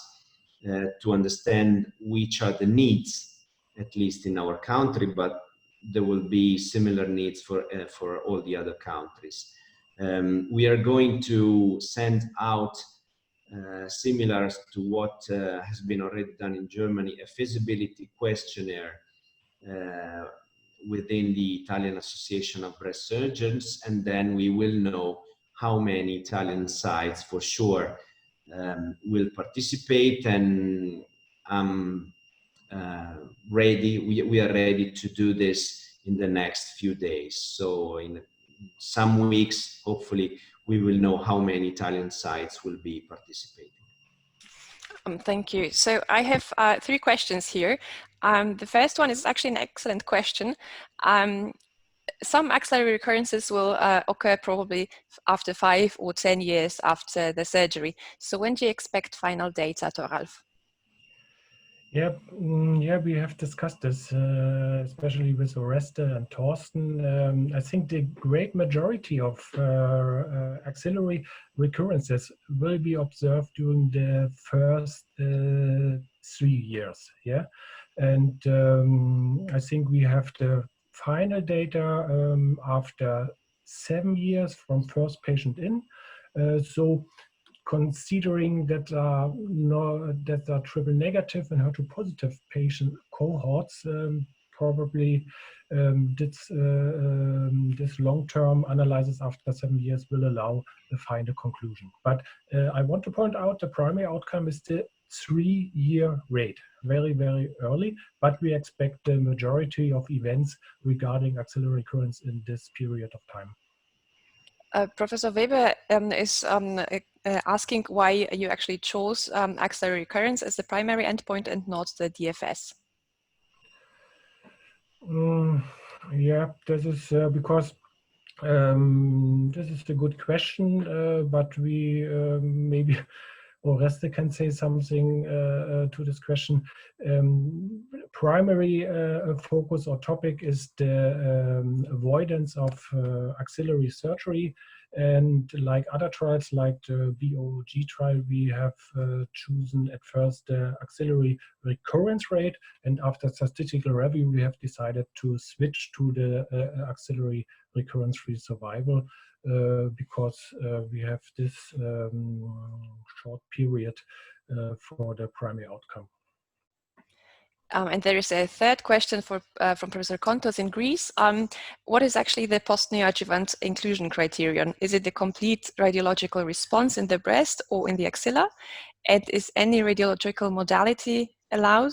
to understand which are the needs, at least in our country, but there will be similar needs for all the other countries. We are going to send out, similar to what has been already done in Germany, a feasibility questionnaire within the Italian Association of Breast Surgeons, and then we will know how many Italian sites for sure will participate, and we are ready to do this in the next few days. So in some weeks, hopefully, we will know how many Italian sites will be participating. Thank you. So I have 3 questions here. The first one is actually an excellent question. Some axillary recurrences will occur probably after 5 or 10 years after the surgery. So when do you expect final data, Toralf? Yeah, we have discussed this, especially with Oreste and Torsten. I think the great majority of axillary recurrences will be observed during the first 3 years. Yeah, and I think we have the final data after 7 years from first patient in. So considering that are triple negative and HER2 positive patient cohorts, probably this long-term analysis after 7 years will allow the final conclusion. But I want to point out the primary outcome is the 3-year rate, very, very early, but we expect the majority of events regarding axillary recurrence in this period of time. Professor Weber is asking why you actually chose axillary recurrence as the primary endpoint and not the DFS. Yeah, this is because this is a good question, but we maybe Oreste can say something to this question. Primary focus or topic is the avoidance of axillary surgery, and like other trials, like the BOG trial, we have chosen at first the axillary recurrence rate, and after statistical review, we have decided to switch to the axillary recurrence-free survival because we have this short period for the primary outcome. And there is a third question from Professor Kontos in Greece. What is actually the post-neoadjuvant inclusion criterion? Is it the complete radiological response in the breast or in the axilla? And is any radiological modality allowed?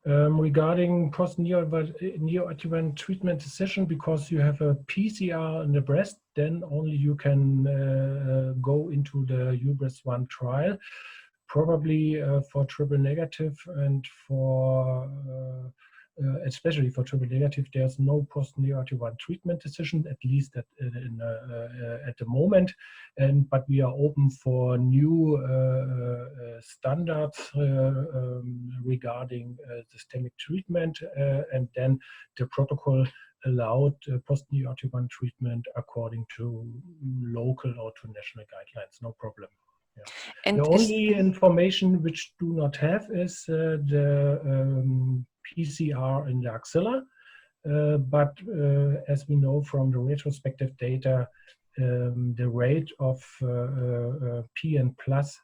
Regarding post-neoadjuvant treatment decision, because you have a PCR in the breast, then only you can go into the EUBREAST-1 trial. Probably for triple negative and for especially for triple negative, there's no post-neo-adjuvant treatment decision, at least at the moment. But we are open for new standards regarding systemic treatment, and then the protocol allowed post-neo-adjuvant treatment according to local or to national guidelines, no problem. Yeah. And the only information which do not have is the PCR in the axilla, but as we know from the retrospective data, the rate of PN plus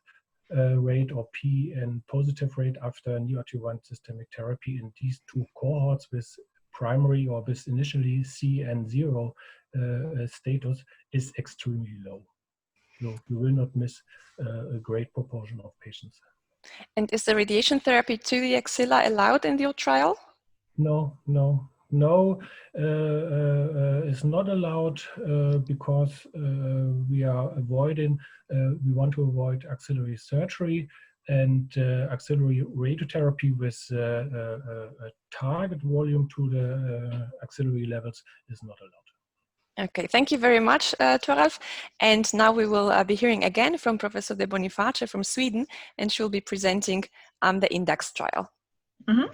rate or PN positive rate after neoadjuvant systemic therapy in these two cohorts with primary or with initially CN0 status is extremely low. So you will not miss a great proportion of patients. And is the radiation therapy to the axilla allowed in your trial? No, it's not allowed because we want to avoid axillary surgery, and axillary radiotherapy with a target volume to the axillary levels is not allowed. Okay, thank you very much, Toralf. And now we will be hearing again from Professor De Boniface from Sweden, and she'll be presenting the INDAX trial. Mm-hmm.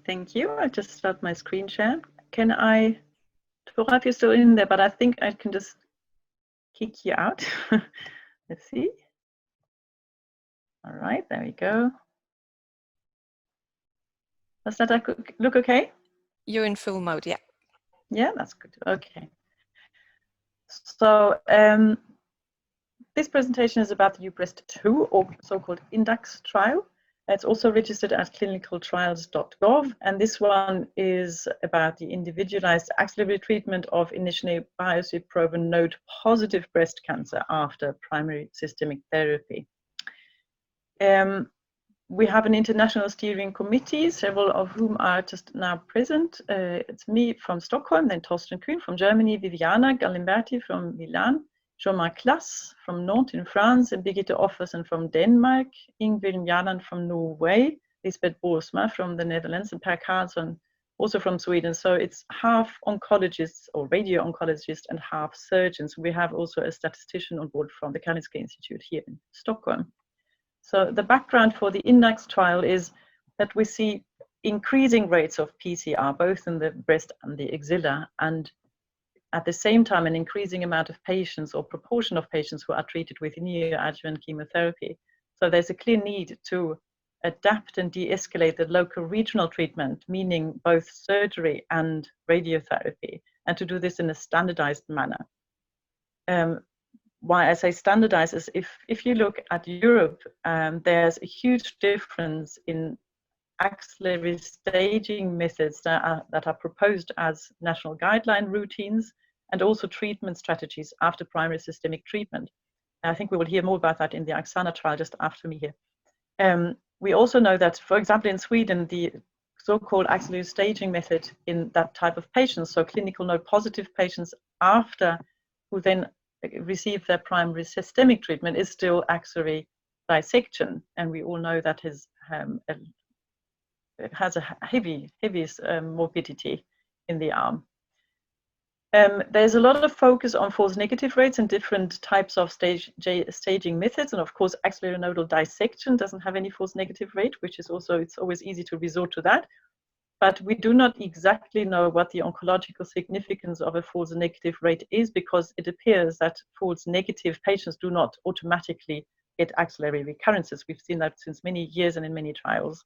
Thank you. I'll just start my screen share. Can I, Toralf, you're still in there, but I think I can just kick you out. Let's see. All right, there we go. Does that look okay? You're in full mode, yeah. Yeah, that's good. Okay. So this presentation is about the EUBREAST-2, or so-called INDAX trial. It's also registered at clinicaltrials.gov, and this one is about the individualized axillary treatment of initially biopsy-proven node-positive breast cancer after primary systemic therapy. We have an international steering committee, several of whom are just now present. It's me from Stockholm, then Torsten Kuhn from Germany, Viviana Gallimberti from Milan, Jean-Marc Klass from Nantes in France, and Birgitte Offersen from Denmark, Ingvild Mjaland from Norway, Lisbeth Boersma from the Netherlands, and Per Karlsson also from Sweden. So it's half oncologists or radio oncologists and half surgeons. We have also a statistician on board from the Karolinska Institute here in Stockholm. So the background for the INDAX trial is that we see increasing rates of PCR, both in the breast and the axilla, and at the same time, an increasing amount of patients or proportion of patients who are treated with neoadjuvant chemotherapy. So there's a clear need to adapt and de-escalate the local regional treatment, meaning both surgery and radiotherapy, and to do this in a standardized manner. Why I say standardized is if you look at Europe, there's a huge difference in axillary staging methods that are proposed as national guideline routines, and also treatment strategies after primary systemic treatment. And I think we will hear more about that in the Axana trial just after me here. We also know that, for example, in Sweden, the so-called axillary staging method in that type of patients, so clinical node positive patients after who then receive their primary systemic treatment, is still axillary dissection, and we all know that it has a heavy morbidity in the arm. There's a lot of focus on false negative rates and different types of staging methods, and of course axillary nodal dissection doesn't have any false negative rate, which is also, it's always easy to resort to that. But we do not exactly know what the oncological significance of a false negative rate is, because it appears that false negative patients do not automatically get axillary recurrences. We've seen that since many years and in many trials.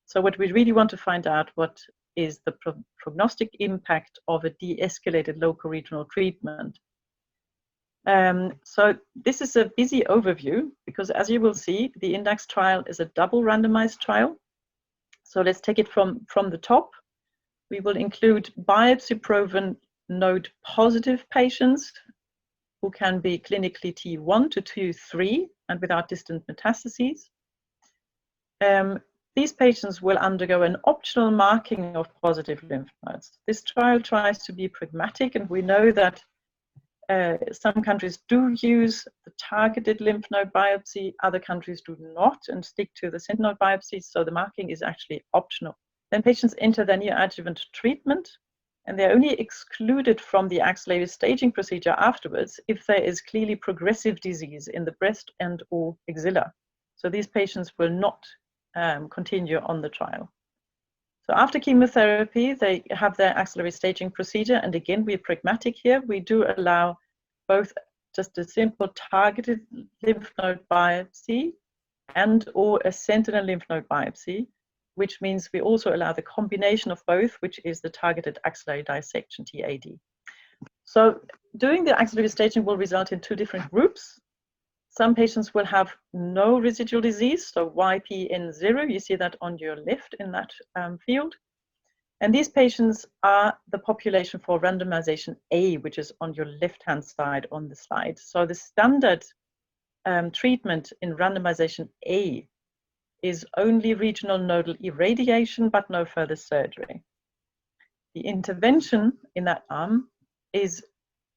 So what we really want to find out, what is the prognostic impact of a de-escalated local regional treatment. So this is a busy overview, because as you will see, the INDAX trial is a double randomized trial. So let's take it from the top. We will include biopsy-proven node-positive patients who can be clinically T1 to T3 and without distant metastases. These patients will undergo an optional marking of positive lymph nodes. This trial tries to be pragmatic, and we know that some countries do use the targeted lymph node biopsy, other countries do not and stick to the sentinel biopsy, so the marking is actually optional. Then patients enter their neoadjuvant treatment, and they're only excluded from the axillary staging procedure afterwards if there is clearly progressive disease in the breast and or axilla. So these patients will not continue on the trial. So after chemotherapy, they have their axillary staging procedure. And again, we're pragmatic here. We do allow both just a simple targeted lymph node biopsy and or a sentinel lymph node biopsy, which means we also allow the combination of both, which is the targeted axillary dissection, TAD. So doing the axillary staging will result in two different groups. Some patients will have no residual disease, so YPN0, you see that on your left in that field. And these patients are the population for randomization A, which is on your left-hand side on the slide. So the standard treatment in randomization A is only regional nodal irradiation, but no further surgery. The intervention in that arm is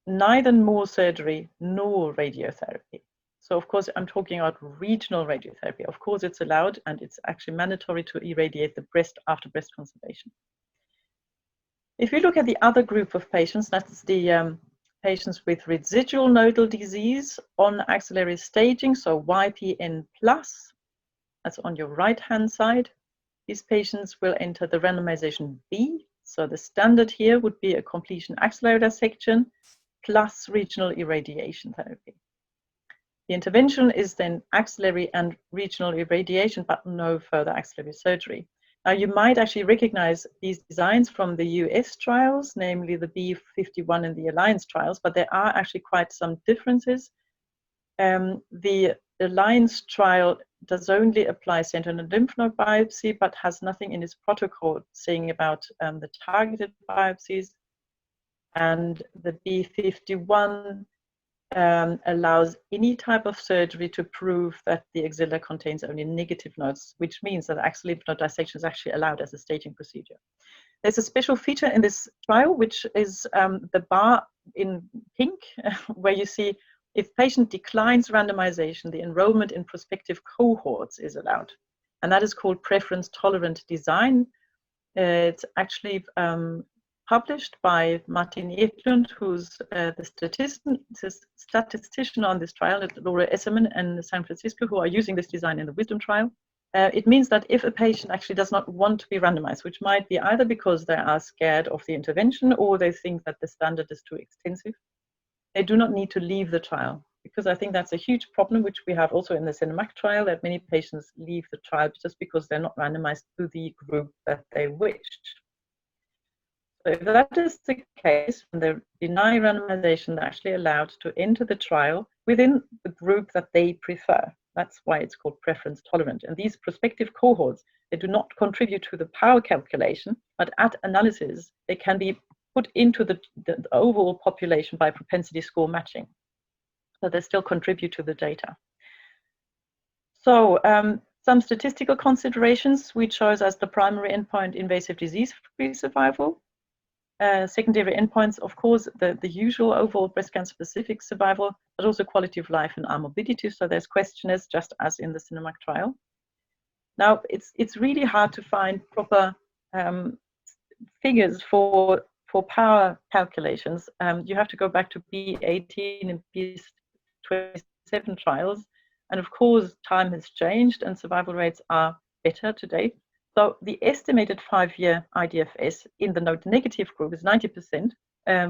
neither more surgery nor radiotherapy. So of course, I'm talking about regional radiotherapy. Of course, it's allowed, and it's actually mandatory to irradiate the breast after breast conservation. If you look at the other group of patients, that's the patients with residual nodal disease on axillary staging, so YPN+, that's on your right-hand side. These patients will enter the randomization B. So the standard here would be a completion axillary dissection plus regional irradiation therapy. The intervention is then axillary and regional irradiation, but no further axillary surgery. Now, you might actually recognize these designs from the US trials, namely the B51 and the Alliance trials, but there are actually quite some differences. The Alliance trial does only apply sentinel lymph node biopsy, but has nothing in its protocol saying about the targeted biopsies. And the B51 allows any type of surgery to prove that the axilla contains only negative nodes, which means that axillary lymph node dissection is actually allowed as a staging procedure. There's a special feature in this trial, which is the bar in pink, where you see if patient declines randomization, the enrollment in prospective cohorts is allowed. And that is called preference tolerant design. It's actually published by Martin Eklund, who's the statistician on this trial at Laura Esserman and San Francisco, who are using this design in the Wisdom trial. It means that if a patient actually does not want to be randomized, which might be either because they are scared of the intervention or they think that the standard is too extensive, they do not need to leave the trial. Because I think that's a huge problem, which we have also in the CINEMAC trial, that many patients leave the trial just because they're not randomized to the group that they wished. So if that is the case, when they deny randomization, they're actually allowed to enter the trial within the group that they prefer. That's why it's called preference tolerant. And these prospective cohorts, they do not contribute to the power calculation, but at analysis, they can be put into the overall population by propensity score matching. So they still contribute to the data. So some statistical considerations, we chose as the primary endpoint invasive disease-free survival. Secondary endpoints, of course, the usual overall breast cancer-specific survival, but also quality of life and arm morbidity. So there's questionnaires, just as in the CINEMAC trial. Now, it's really hard to find proper figures for power calculations. You have to go back to B18 and B27 trials. And of course, time has changed and survival rates are better today. So the estimated 5-year IDFS in the node negative group is 90%,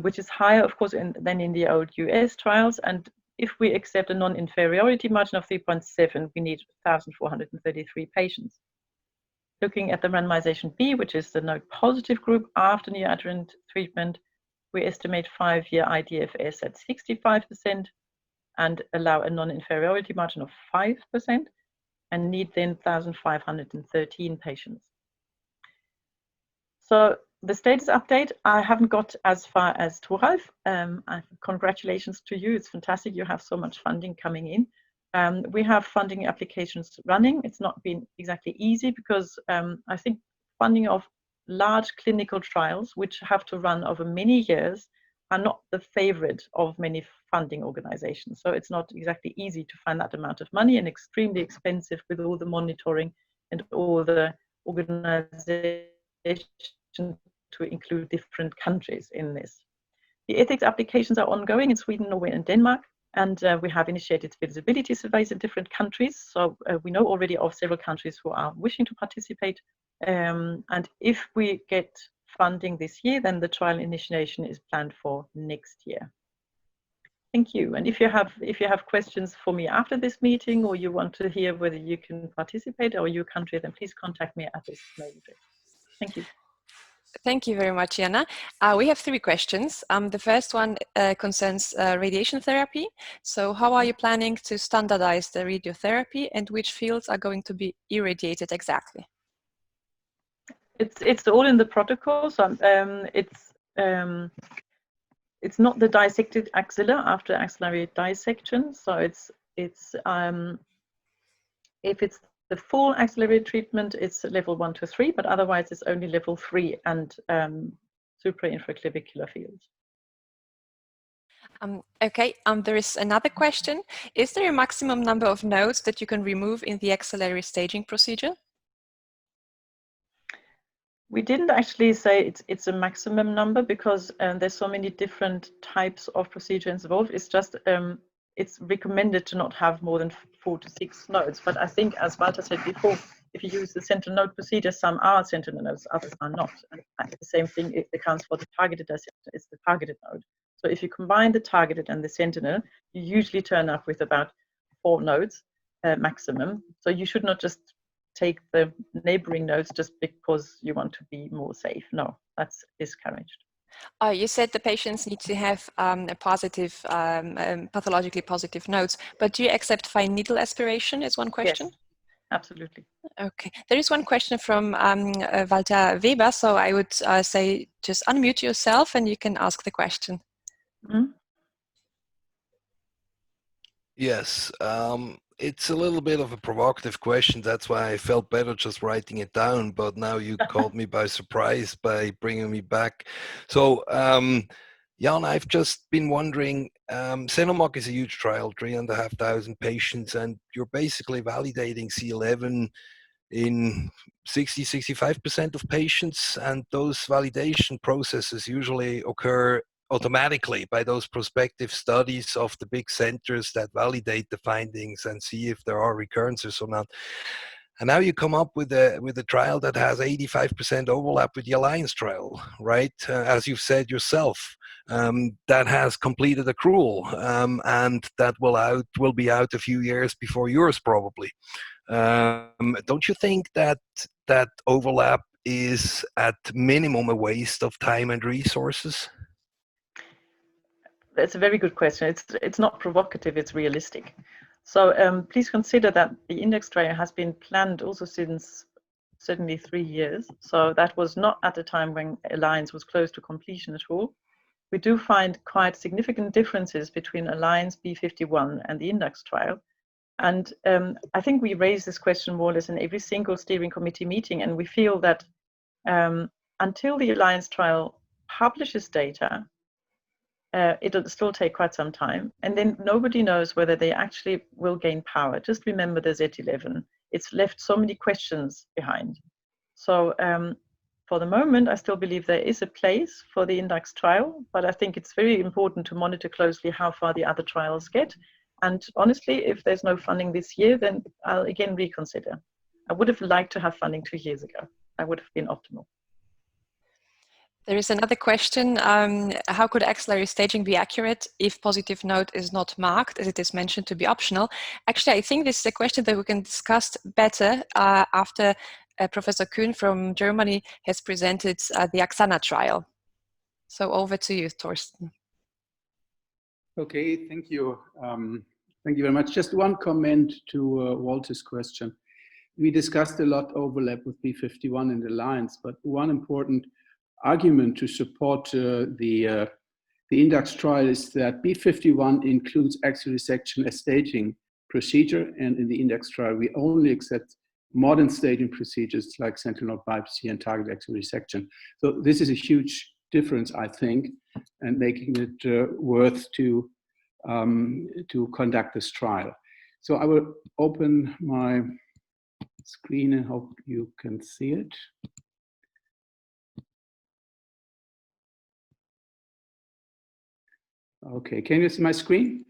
which is higher, of course, than in the old US trials. And if we accept a non-inferiority margin of 3.7, we need 1,433 patients. Looking at the randomization B, which is the node positive group after neoadjuvant treatment, we estimate 5-year IDFS at 65% and allow a non-inferiority margin of 5%. And need then 1,513 patients. So the status update, I haven't got as far as Thoralf. Congratulations to you. It's fantastic. You have so much funding coming in. We have funding applications running. It's not been exactly easy because I think funding of large clinical trials, which have to run over many years, are not the favorite of many funding organizations. So it's not exactly easy to find that amount of money and extremely expensive with all the monitoring and all the organizational to include different countries in this. The ethics applications are ongoing in Sweden, Norway, and Denmark, and we have initiated feasibility surveys in different countries. So we know already of several countries who are wishing to participate. And if we get funding this year, then the trial initiation is planned for next year. Thank you. And if you have questions for me after this meeting, or you want to hear whether you can participate or your country, then please contact me at this mail address. Thank you. Thank you very much, Jana. We have 3 questions. The first one concerns radiation therapy. So how are you planning to standardize the radiotherapy, and which fields are going to be irradiated exactly? It's all in the protocol. So it's not the dissected axilla after axillary dissection. So it's if it's the full axillary treatment, it's level 1 to 3, but otherwise it's only level 3 and suprainfraclavicular fields. Okay, there is another question. Is there a maximum number of nodes that you can remove in the axillary staging procedure? We didn't actually say it's a maximum number, because there's so many different types of procedures involved. It's just it's recommended to not have more than 4 to 6 nodes. But I think, as Walter said before, if you use the sentinel node procedure, some are sentinel nodes, others are not. And the same thing it accounts for the targeted dissection. It's the targeted node. So if you combine the targeted and the sentinel, you usually turn up with about 4 nodes maximum. So you should not just take the neighboring nodes just because you want to be more safe. No, that's discouraged. You said the patients need to have a positive, pathologically positive nodes, but do you accept fine needle aspiration is one question? Yes, absolutely. Okay, there is one question from Walter Weber, so I would say just unmute yourself and you can ask the question. Mm-hmm. Yes, it's a little bit of a provocative question. That's why I felt better just writing it down. But now you caught me by surprise by bringing me back. So, Jan, I've just been wondering, Xenomoc is a huge trial, 3,500 patients, and you're basically validating C11 in 60-65% of patients, and those validation processes usually occur automatically by those prospective studies of the big centers that validate the findings and see if there are recurrences or not. And now you come up with a trial that has 85% overlap with the Alliance trial, right? As you've said yourself, that has completed accrual, and that will be out a few years before yours probably. Don't you think that that overlap is at minimum a waste of time and resources? That's a very good question. It's not provocative, it's realistic. So please consider that the index trial has been planned also since certainly 3 years. So that was not at the time when Alliance was close to completion at all. We do find quite significant differences between Alliance B51 and the index trial. And I think we raise this question more or less in every single steering committee meeting, and we feel that until the Alliance trial publishes data, it'll still take quite some time. And then nobody knows whether they actually will gain power. Just remember the Z11. It's left so many questions behind. So for the moment, I still believe there is a place for the index trial, but I think it's very important to monitor closely how far the other trials get. And honestly, if there's no funding this year, then I'll again reconsider. I would have liked to have funding 2 years ago. That would have been optimal. There is another question. How could axillary staging be accurate if positive node is not marked, as it is mentioned to be optional? Actually, I think this is a question that we can discuss better after Professor Kuhn from Germany has presented the Axana trial. So over to you, Thorsten. Okay, thank you. Thank you very much. Just one comment to Walter's question. We discussed a lot overlap with B51 and Alliance, but one important argument to support the index trial is that B51 includes axillary section as staging procedure, and in the index trial we only accept modern staging procedures like sentinel node biopsy and target axillary section. So this is a huge difference, I think, and making it worth to conduct this trial. So I will open my screen and hope you can see it. Okay, can you see my screen?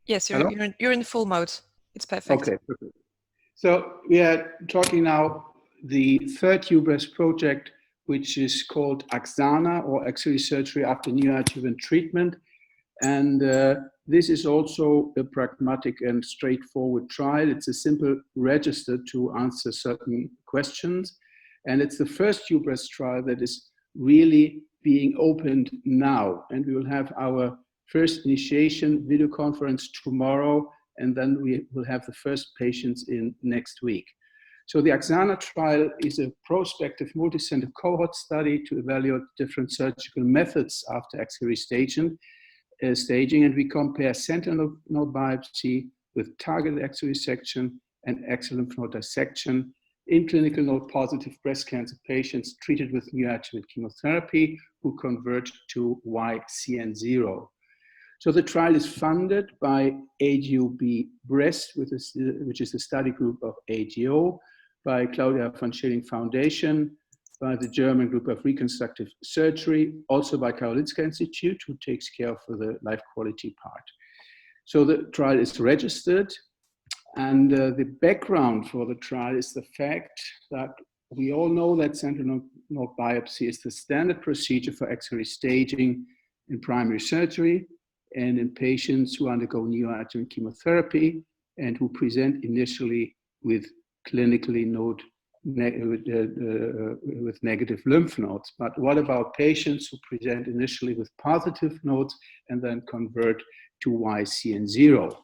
Yes, Hello? you're in full mode. It's perfect. Okay, perfect. So we are talking now the third EUBREAST project, which is called AXANA, or axillary surgery after neoadjuvant treatment. And this is also a pragmatic and straightforward trial. It's a simple register to answer certain questions. And it's the first EUBREAST trial that is really being opened now. And we will have our first initiation video conference tomorrow, and then we will have the first patients in next week. So the AXANA trial is a prospective multicenter cohort study to evaluate different surgical methods after axillary staging, and we compare sentinel node biopsy with targeted axillary section and axillary lymph node dissection in clinical node positive breast cancer patients treated with neoadjuvant chemotherapy who convert to YCN0. So the trial is funded by EUBREAST, which is the study group of AGO, by Claudia von Schilling Foundation, by the German Group of Reconstructive Surgery, also by Karolinska Institute, who takes care of the life quality part. So the trial is registered, and the background for the trial is the fact that we all know that sentinel node biopsy is the standard procedure for axillary staging in primary surgery and in patients who undergo neoadjuvant chemotherapy and who present initially with clinically with negative lymph nodes. But what about patients who present initially with positive nodes and then convert to YCN0?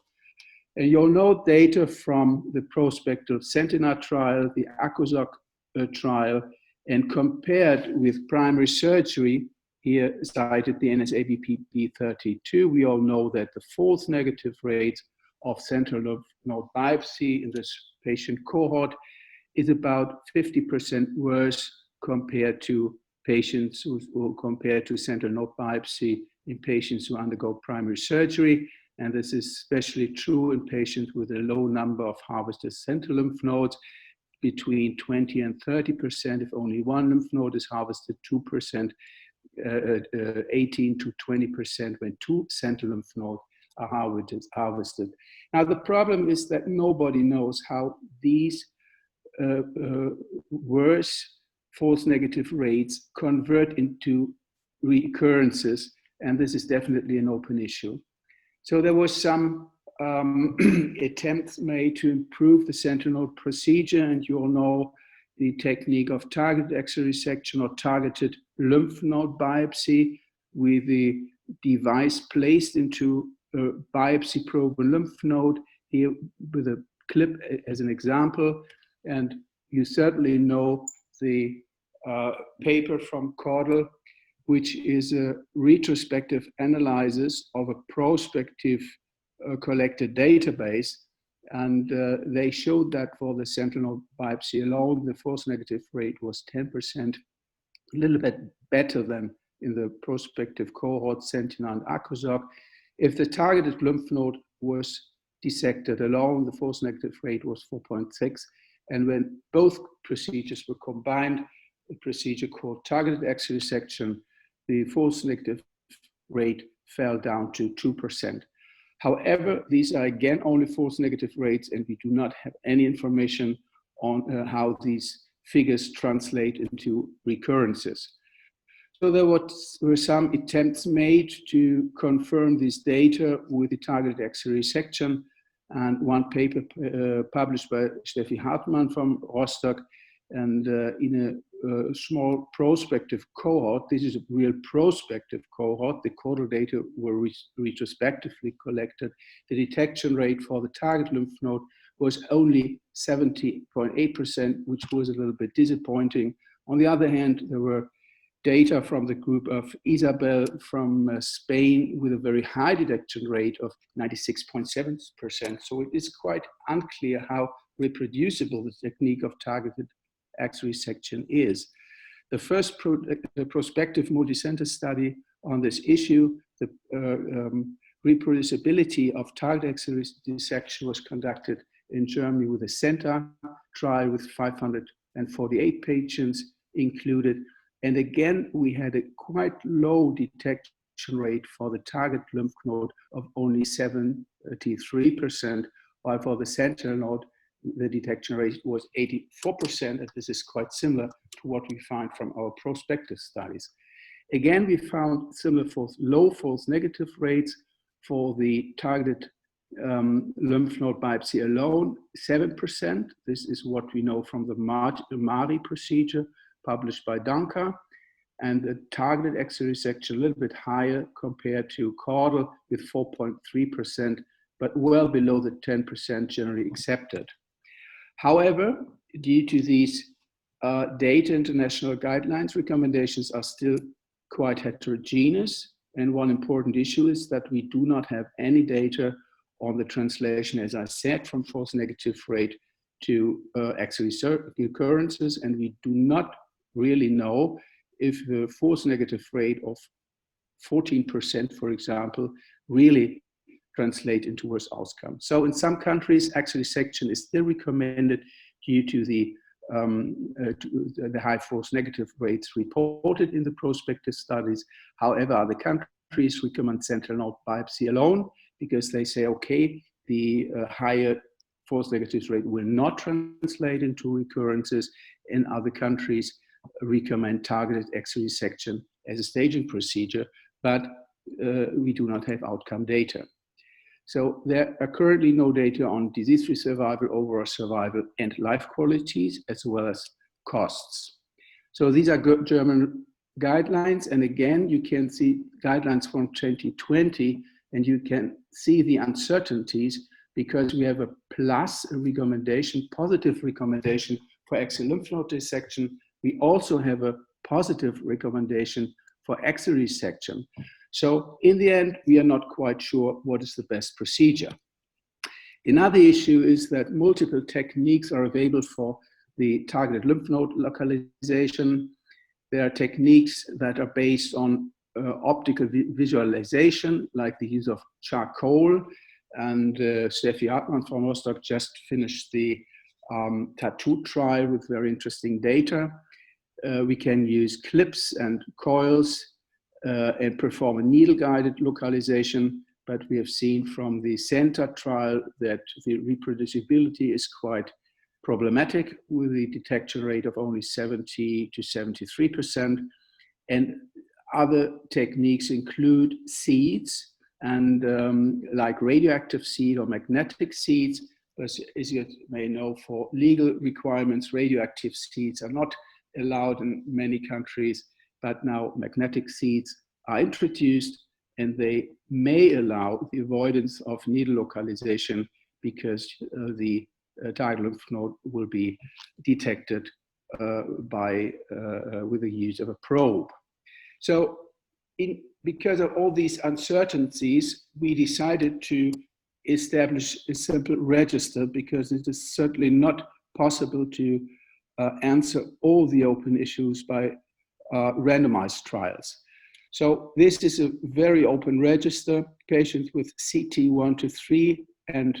And you'll note data from the prospective Sentinel trial, the ACOSOC trial, and compared with primary surgery, here cited the NSABP-32, we all know that the false negative rate of sentinel node biopsy in this patient cohort is about 50% worse compared to patients who compared to sentinel node biopsy in patients who undergo primary surgery. And this is especially true in patients with a low number of harvested sentinel lymph nodes, between 20 and 30%. If only one lymph node is harvested, 2%, 18 to 20% when two sentinel lymph nodes are harvested. Now, the problem is that nobody knows how these worse false negative rates convert into recurrences, and this is definitely an open issue. So there was some attempts made to improve the sentinel procedure, and you all know the technique of targeted axillary section or targeted lymph node biopsy, with the device placed into a biopsy probe lymph node, here with a clip as an example. And you certainly know the paper from Caudle, which is a retrospective analysis of a prospective collected database. And they showed that for the sentinel biopsy alone, the false negative rate was 10%, a little bit better than in the prospective cohort Sentinel and ACOSOC. If the targeted lymph node was dissected alone, the false negative rate was 4.6. And when both procedures were combined, a procedure called targeted axillary section, the false negative rate fell down to 2%. However, these are again only false negative rates, and we do not have any information on how these figures translate into recurrences. So there were some attempts made to confirm this data with the targeted axillary section, and one paper published by Steffi Hartmann from Rostock, and in a small prospective cohort, this is a real prospective cohort, the caudal data were retrospectively collected. The detection rate for the target lymph node was only 70.8%, which was a little bit disappointing. On the other hand, there were data from the group of Isabel from Spain with a very high detection rate of 96.7%. So it is quite unclear how reproducible the technique of targeted axillary section is. The first prospective multicenter study on this issue, the reproducibility of target axillary dissection, was conducted in Germany with a center trial with 548 patients included, And again, we had a quite low detection rate for the target lymph node of only 73%, while for the sentinel node, the detection rate was 84%, and this is quite similar to what we find from our prospective studies. Again, we found similar low false negative rates for the targeted lymph node biopsy alone, 7%. This is what we know from the MARI procedure published by Dunker. And the targeted X-ray resection a little bit higher compared to caudal with 4.3%, but well below the 10% generally accepted. However, due to these data international guidelines, recommendations are still quite heterogeneous. And one important issue is that we do not have any data on the translation, as I said, from false negative rate to X-ray recurrences, and we do not really know if the false negative rate of 14%, for example, really translate into worse outcome. So in some countries, X-ray resection is still recommended due to the high false negative rates reported in the prospective studies. However, other countries recommend sentinel node biopsy alone because they say, okay, the higher false negative rate will not translate into recurrences. In other countries, recommend targeted X-ray resection as a staging procedure, but we do not have outcome data. So there are currently no data on disease-free survival, overall survival, and life qualities, as well as costs. So these are good German guidelines, and again, you can see guidelines from 2020, and you can see the uncertainties because we have a plus recommendation, positive recommendation for X-ray lymph node dissection. We also have a positive recommendation for X-ray resection. So in the end, we are not quite sure what is the best procedure. Another issue is that multiple techniques are available for the targeted lymph node localization. There are techniques that are based on optical visualization, like the use of charcoal. And Steffi Hartmann from Rostock just finished the tattoo trial with very interesting data. We can use clips and coils and perform a needle-guided localization, but we have seen from the center trial that the reproducibility is quite problematic with the detection rate of only 70 to 73%. And other techniques include seeds and like radioactive seed or magnetic seeds. As you may know, for legal requirements, radioactive seeds are not allowed in many countries, but now magnetic seeds are introduced, and they may allow the avoidance of needle localization because the target lymph node will be detected with the use of a probe. So because of all these uncertainties, we decided to establish a simple register because it is certainly not possible to answer all the open issues by randomized trials. So this is a very open register. Patients with CT 1 to 3 and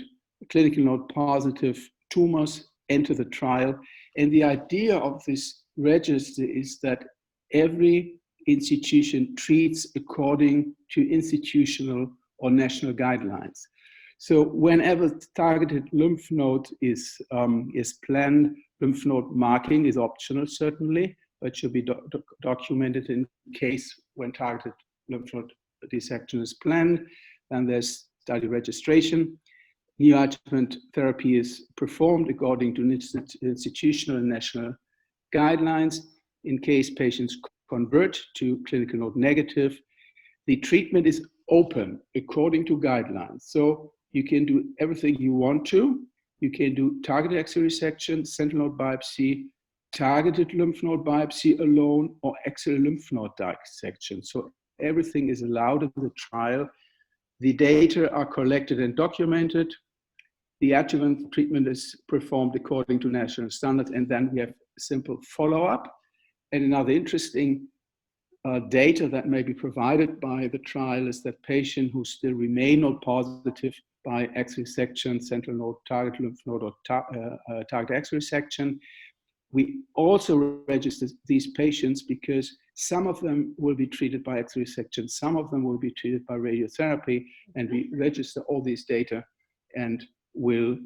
clinical node positive tumors enter the trial. And the idea of this register is that every institution treats according to institutional or national guidelines. So whenever targeted lymph node is planned, lymph node marking is optional certainly, but should be documented in case when targeted lymph node dissection is planned. And there's study registration. Neoadjuvant therapy is performed according to institutional and national guidelines. In case patients convert to clinical node negative, the treatment is open according to guidelines. So you can do everything you want to. You can do targeted X-ray resection, sentinel node biopsy, targeted lymph node biopsy alone, or X-ray lymph node dissection. So everything is allowed in the trial. The data are collected and documented. The adjuvant treatment is performed according to national standards, and then we have simple follow-up. And another interesting data that may be provided by the trial is that patients who still remain node positive by X-ray section, sentinel node, target lymph node, or target X-ray section, We also register these patients because some of them will be treated by X-ray resection, some of them will be treated by radiotherapy, and we register all these data and will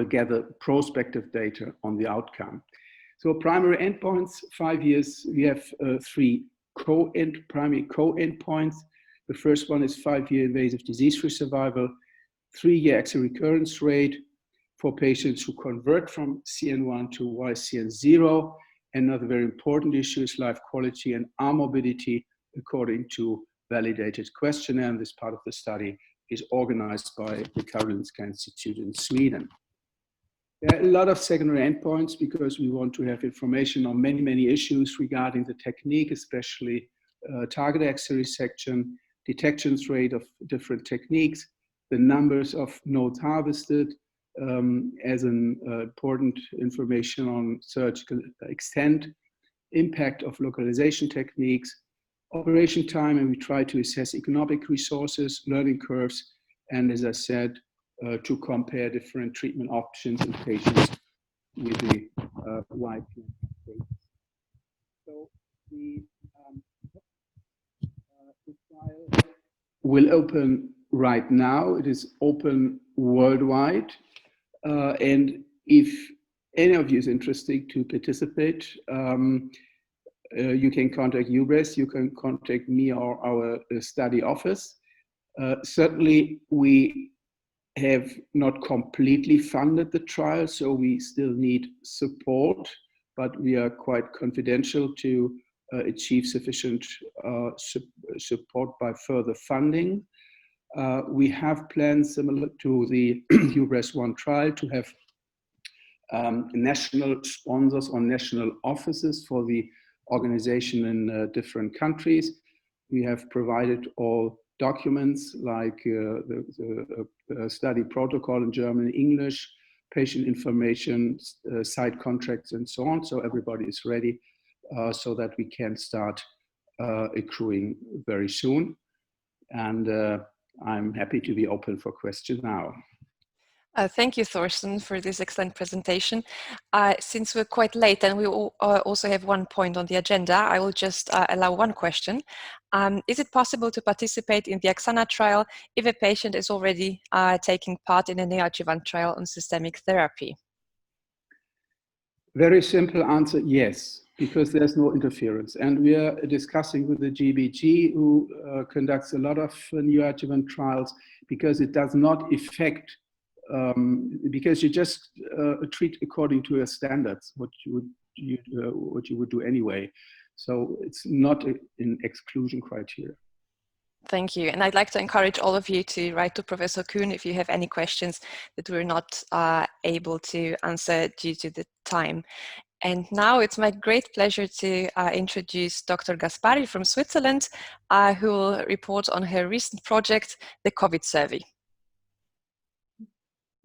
gather prospective data on the outcome. So primary endpoints, 5 years, we have three primary co-endpoints. The first one is 5-year invasive disease-free survival, 3-year X-ray recurrence rate for patients who convert from CN1 to YCN0. Another very important issue is life quality and arm mobility according to validated questionnaire. And this part of the study is organized by the Karolinska Institute in Sweden. There are a lot of secondary endpoints because we want to have information on many, many issues regarding the technique, especially target X-ray resection, detections rate of different techniques, the numbers of nodes harvested as an important information on surgical extent, impact of localization techniques, operation time, and we try to assess economic resources, learning curves, and as I said, to compare different treatment options in patients with the wide range. So the trial will open right now. It is open worldwide. And if any of you is interested to participate, you can contact EUBREAST, you can contact me or our study office. Certainly, we have not completely funded the trial, so we still need support, but we are quite confidential to achieve sufficient support by further funding. We have plans similar to the EUBREAST-1 trial to have national sponsors or national offices for the organization in different countries. We have provided all documents like the study protocol in German and English, patient information, site contracts, and so on. So everybody is ready so that we can start accruing very soon. And I'm happy to be open for questions now. Thank you, Thorsten, for this excellent presentation. Since we're quite late and we also have one point on the agenda, I will just allow one question. Is it possible to participate in the XANA trial if a patient is already taking part in a neoadjuvant trial on systemic therapy? Very simple answer, yes, because there's no interference. And we are discussing with the GBG, who conducts a lot of neoadjuvant trials, because it does not affect because you just treat according to your standards, what you would do anyway. So it's not an exclusion criteria. Thank you. And I'd like to encourage all of you to write to Professor Kuhn if you have any questions that we're not able to answer due to the time. And now it's my great pleasure to introduce Dr. Gaspari from Switzerland, who will report on her recent project, the COVID survey.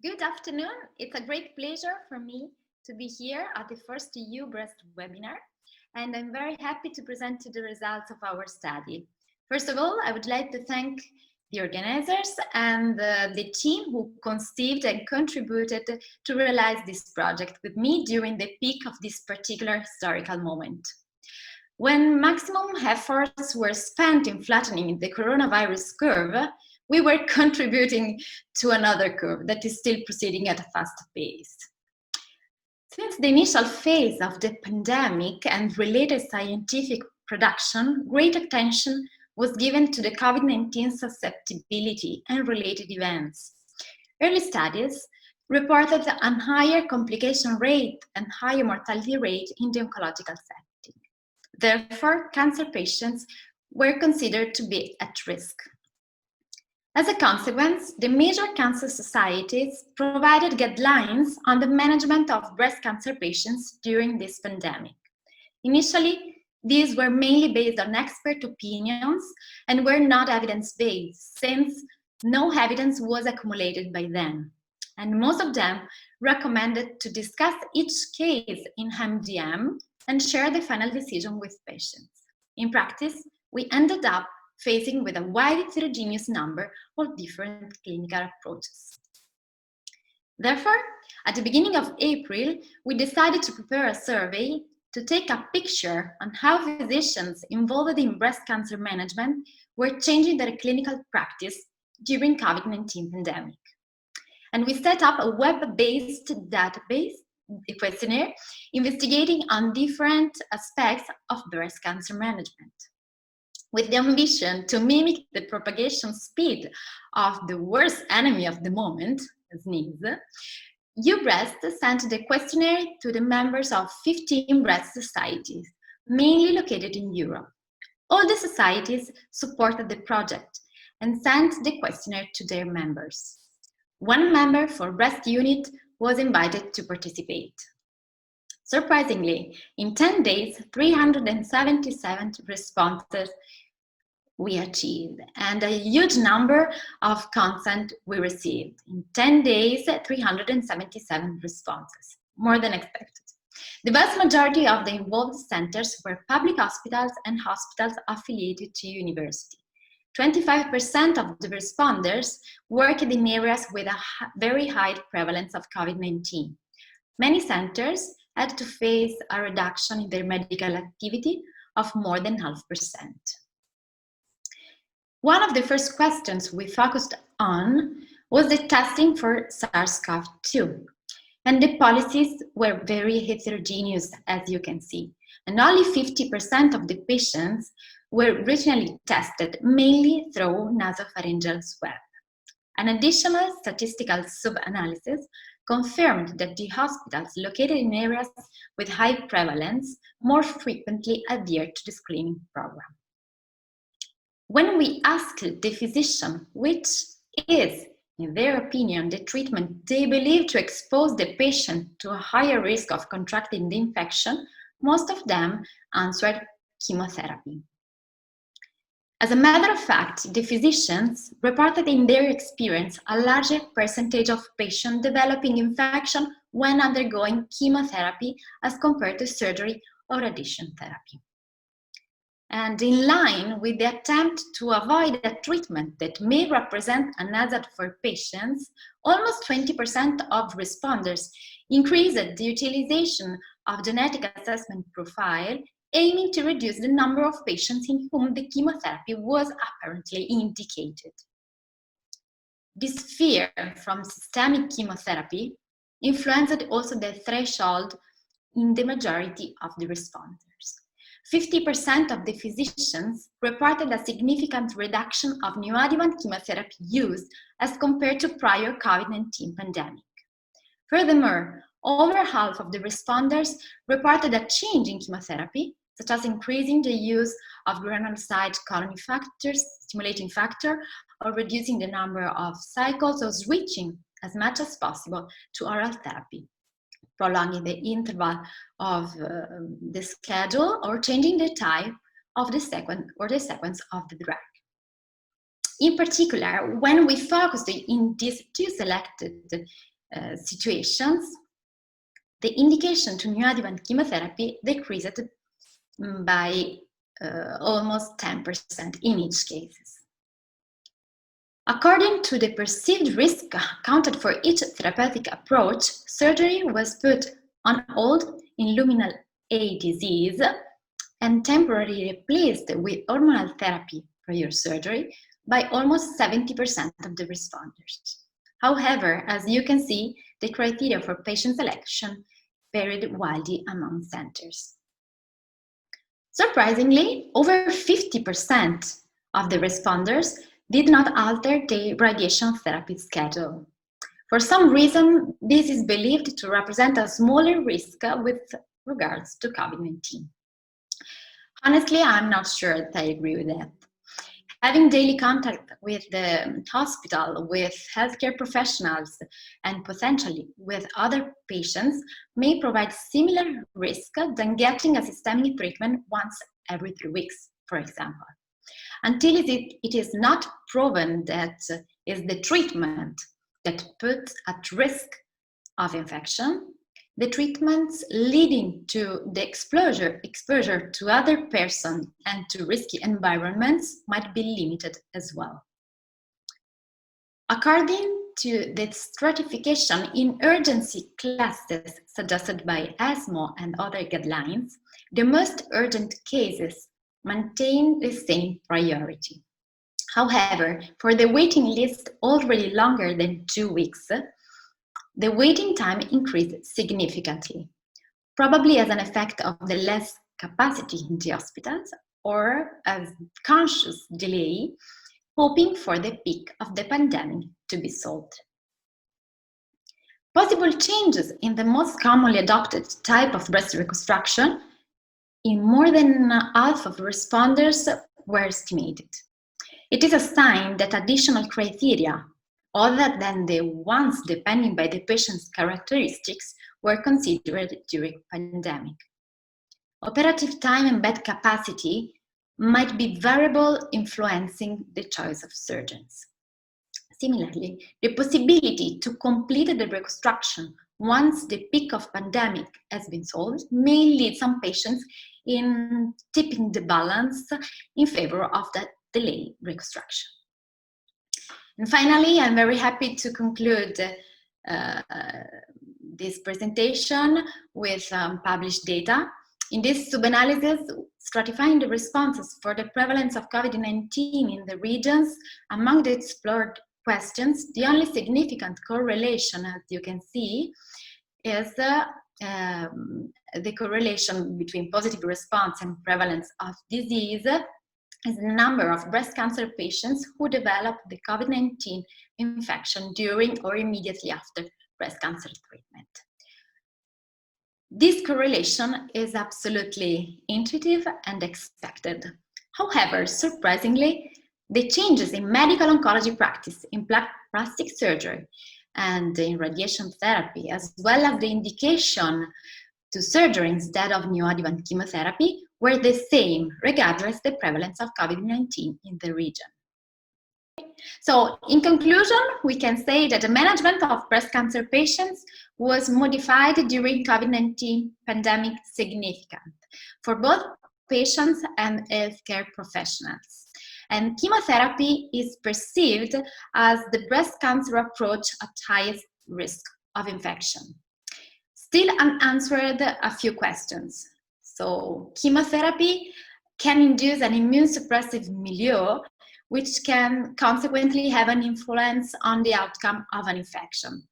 Good afternoon. It's a great pleasure for me to be here at the first EUBREAST webinar, and I'm very happy to present to the results of our study. First of all, I would like to thank the organizers and the team who conceived and contributed to realize this project with me during the peak of this particular historical moment. When maximum efforts were spent in flattening the coronavirus curve, we were contributing to another curve that is still proceeding at a fast pace. Since the initial phase of the pandemic and related scientific production, great attention was given to the COVID-19 susceptibility and related events. Early studies reported a higher complication rate and higher mortality rate in the oncological setting. Therefore, cancer patients were considered to be at risk. As a consequence, the major cancer societies provided guidelines on the management of breast cancer patients during this pandemic. Initially, these were mainly based on expert opinions and were not evidence-based, since no evidence was accumulated by then. And most of them recommended to discuss each case in MDM and share the final decision with patients. In practice, we ended up facing with a wide heterogeneous number of different clinical approaches. Therefore, at the beginning of April, we decided to prepare a survey to take a picture on how physicians involved in breast cancer management were changing their clinical practice during COVID-19 pandemic. And we set up a web-based database questionnaire investigating on different aspects of breast cancer management, with the ambition to mimic the propagation speed of the worst enemy of the moment, sneeze. EUBREAST sent the questionnaire to the members of 15 breast societies, mainly located in Europe. All the societies supported the project and sent the questionnaire to their members. One member for breast unit was invited to participate. Surprisingly, in 10 days, 377 responses we achieved, and a huge number of consent we received. In 10 days, 377 responses, more than expected. The vast majority of the involved centers were public hospitals and hospitals affiliated to university. 25% of the responders worked in areas with a very high prevalence of COVID-19. Many centers had to face a reduction in their medical activity of more than 0.5%. One of the first questions we focused on was the testing for SARS-CoV-2. And the policies were very heterogeneous, as you can see. And only 50% of the patients were regionally tested, mainly through nasopharyngeal swab. An additional statistical sub-analysis confirmed that the hospitals located in areas with high prevalence more frequently adhered to the screening program. When we asked the physician which is, in their opinion, the treatment they believe to expose the patient to a higher risk of contracting the infection, most of them answered chemotherapy. As a matter of fact, the physicians reported in their experience a larger percentage of patients developing infection when undergoing chemotherapy as compared to surgery or radiation therapy. And in line with the attempt to avoid a treatment that may represent an hazard for patients, almost 20% of responders increased the utilization of genetic assessment profile, aiming to reduce the number of patients in whom the chemotherapy was apparently indicated. This fear from systemic chemotherapy influenced also the threshold in the majority of the responders. 50% of the physicians reported a significant reduction of neoadjuvant chemotherapy use as compared to prior COVID-19 pandemic. Furthermore, over half of the responders reported a change in chemotherapy, such as increasing the use of granulocyte colony factors, stimulating factor, or reducing the number of cycles, or switching as much as possible to oral therapy, prolonging the interval of the schedule, or changing the type of the sequence of the drug. In particular, when we focused in these two selected situations, the indication to neoadjuvant chemotherapy decreased by almost 10% in each case. According to the perceived risk counted for each therapeutic approach, surgery was put on hold in luminal A disease and temporarily replaced with hormonal therapy prior surgery by almost 70% of the responders. However, as you can see, the criteria for patient selection varied widely among centers. Surprisingly, over 50% of the responders did not alter the radiation therapy schedule. For some reason, this is believed to represent a smaller risk with regards to COVID-19. Honestly, I'm not sure that I agree with that. Having daily contact with the hospital, with healthcare professionals, and potentially with other patients may provide similar risk than getting a systemic treatment once every 3 weeks, for example. Until it is not proven that is the treatment that puts at risk of infection, the treatments leading to the exposure to other persons and to risky environments might be limited as well. According to the stratification in urgency classes suggested by ESMO and other guidelines, the most urgent cases maintain the same priority. However, for the waiting list already longer than 2 weeks, the waiting time increased significantly, probably as an effect of the less capacity in the hospitals or a conscious delay, hoping for the peak of the pandemic to be solved. Possible changes in the most commonly adopted type of breast reconstruction in more than half of responders were estimated. It is a sign that additional criteria, other than the ones depending by the patient's characteristics, were considered during pandemic. Operative time and bed capacity might be variable influencing the choice of surgeons. Similarly, the possibility to complete the reconstruction once the peak of pandemic has been solved may lead some patients in tipping the balance in favor of that delayed reconstruction. And finally, I'm very happy to conclude this presentation with published data. In this sub-analysis, stratifying the responses for the prevalence of COVID-19 in the regions among the explored questions, the only significant correlation, as you can see, is the correlation between positive response and prevalence of disease is the number of breast cancer patients who develop the COVID-19 infection during or immediately after breast cancer treatment. This correlation is absolutely intuitive and expected. However, surprisingly, the changes in medical oncology practice, in plastic surgery, and in radiation therapy, as well as the indication to surgery instead of neoadjuvant chemotherapy, were the same regardless the prevalence of COVID-19 in the region. So, in conclusion, we can say that the management of breast cancer patients was modified during COVID-19 pandemic significant for both patients and healthcare professionals. And chemotherapy is perceived as the breast cancer approach at highest risk of infection. Still unanswered a few questions. So, chemotherapy can induce an immune suppressive milieu, which can consequently have an influence on the outcome of an infection.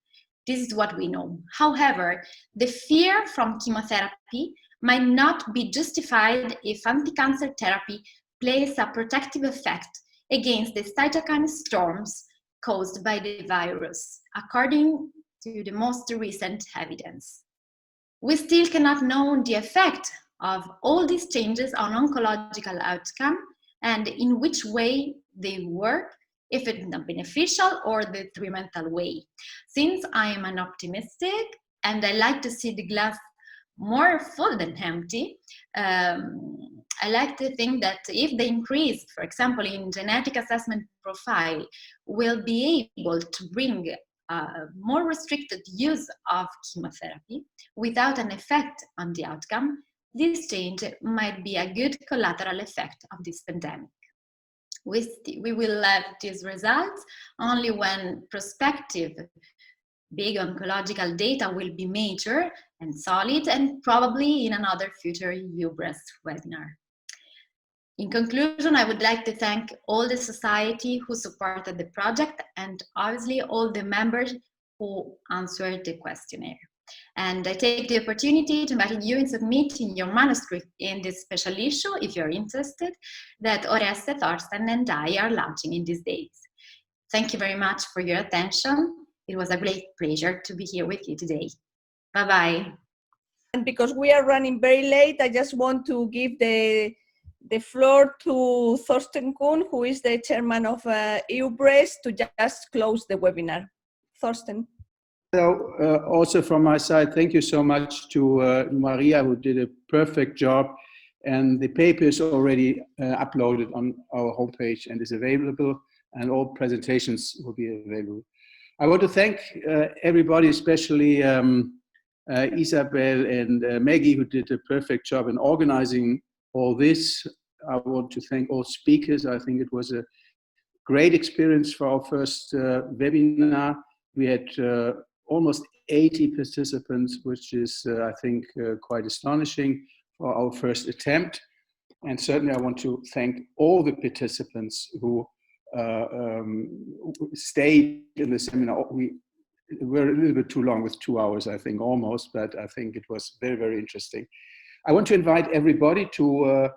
This is what we know. However, the fear from chemotherapy might not be justified if anti-cancer therapy plays a protective effect against the cytokine storms caused by the virus, according to the most recent evidence. We still cannot know the effect of all these changes on oncological outcome and in which way they work, if it's beneficial or the detrimental way. Since I am an optimistic and I like to see the glass more full than empty, I like to think that if the increase, for example, in genetic assessment profile, will be able to bring more restricted use of chemotherapy without an effect on the outcome, this change might be a good collateral effect of this pandemic. We will have these results only when prospective big oncological data will be major and solid, and probably in another future EUBREAST webinar. In conclusion, I would like to thank all the society who supported the project and obviously all the members who answered the questionnaire. And I take the opportunity to invite you and submit in your manuscript in this special issue, if you're interested, that Oreste, Thorsten and I are launching in these days. Thank you very much for your attention. It was a great pleasure to be here with you today. Bye-bye. And because we are running very late, I just want to give the floor to Thorsten Kuhn, who is the chairman of EUBREAST, to just close the webinar. Thorsten. So, also from my side, thank you so much to Maria, who did a perfect job. And the paper is already uploaded on our homepage and is available, and all presentations will be available. I want to thank everybody, especially Isabel and Maggie, who did a perfect job in organizing all this. I want to thank all speakers. I think it was a great experience for our first webinar. We had almost 80 participants, which is, I think, quite astonishing for our first attempt. And certainly I want to thank all the participants who stayed in the seminar. We were a little bit too long with 2 hours, I think, almost, but I think it was very, very interesting. I want to invite everybody to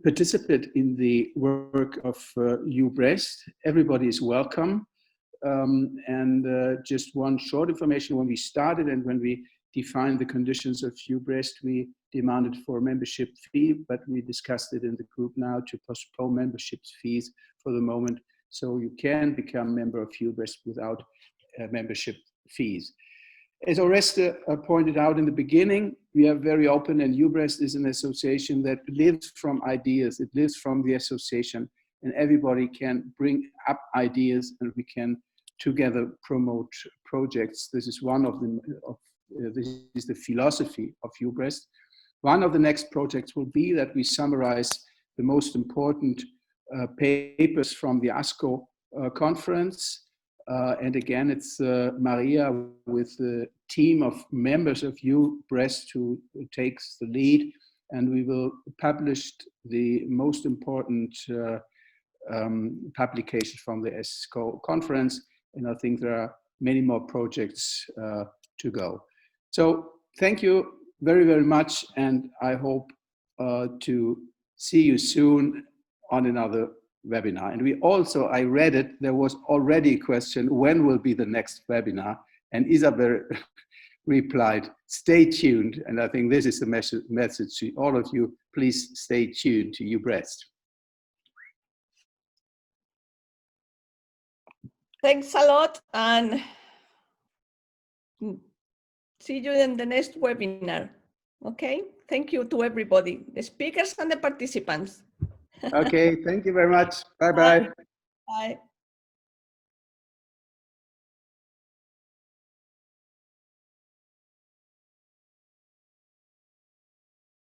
participate in the work of EUBREAST. Everybody is welcome. Just one short information: when we started and when we defined the conditions of EUBREAST, we demanded for a membership fee, but we discussed it in the group now to postpone membership fees for the moment, so you can become a member of EUBREAST without membership fees. As Oreste pointed out in the beginning, we are very open, and EUBREAST is an association that lives from ideas. It lives from the association, and everybody can bring up ideas, and we can together promote projects. This is one of them. This is the philosophy of EUBREAST. One of the next projects will be that we summarize the most important papers from the ASCO conference. And again, it's Maria with the team of members of EUBREAST who takes the lead, and we will publish the most important publications from the ASCO conference. And I think there are many more projects to go. So thank you very, very much, and I hope to see you soon on another webinar. And we also, I read it, there was already a question, when will be the next webinar? And Isabel replied, stay tuned. And I think this is the message to all of you. Please stay tuned to EUBREAST. Thanks a lot, and see you in the next webinar. Okay, thank you to everybody, the speakers and the participants. Okay, thank you very much. Bye-bye. Bye.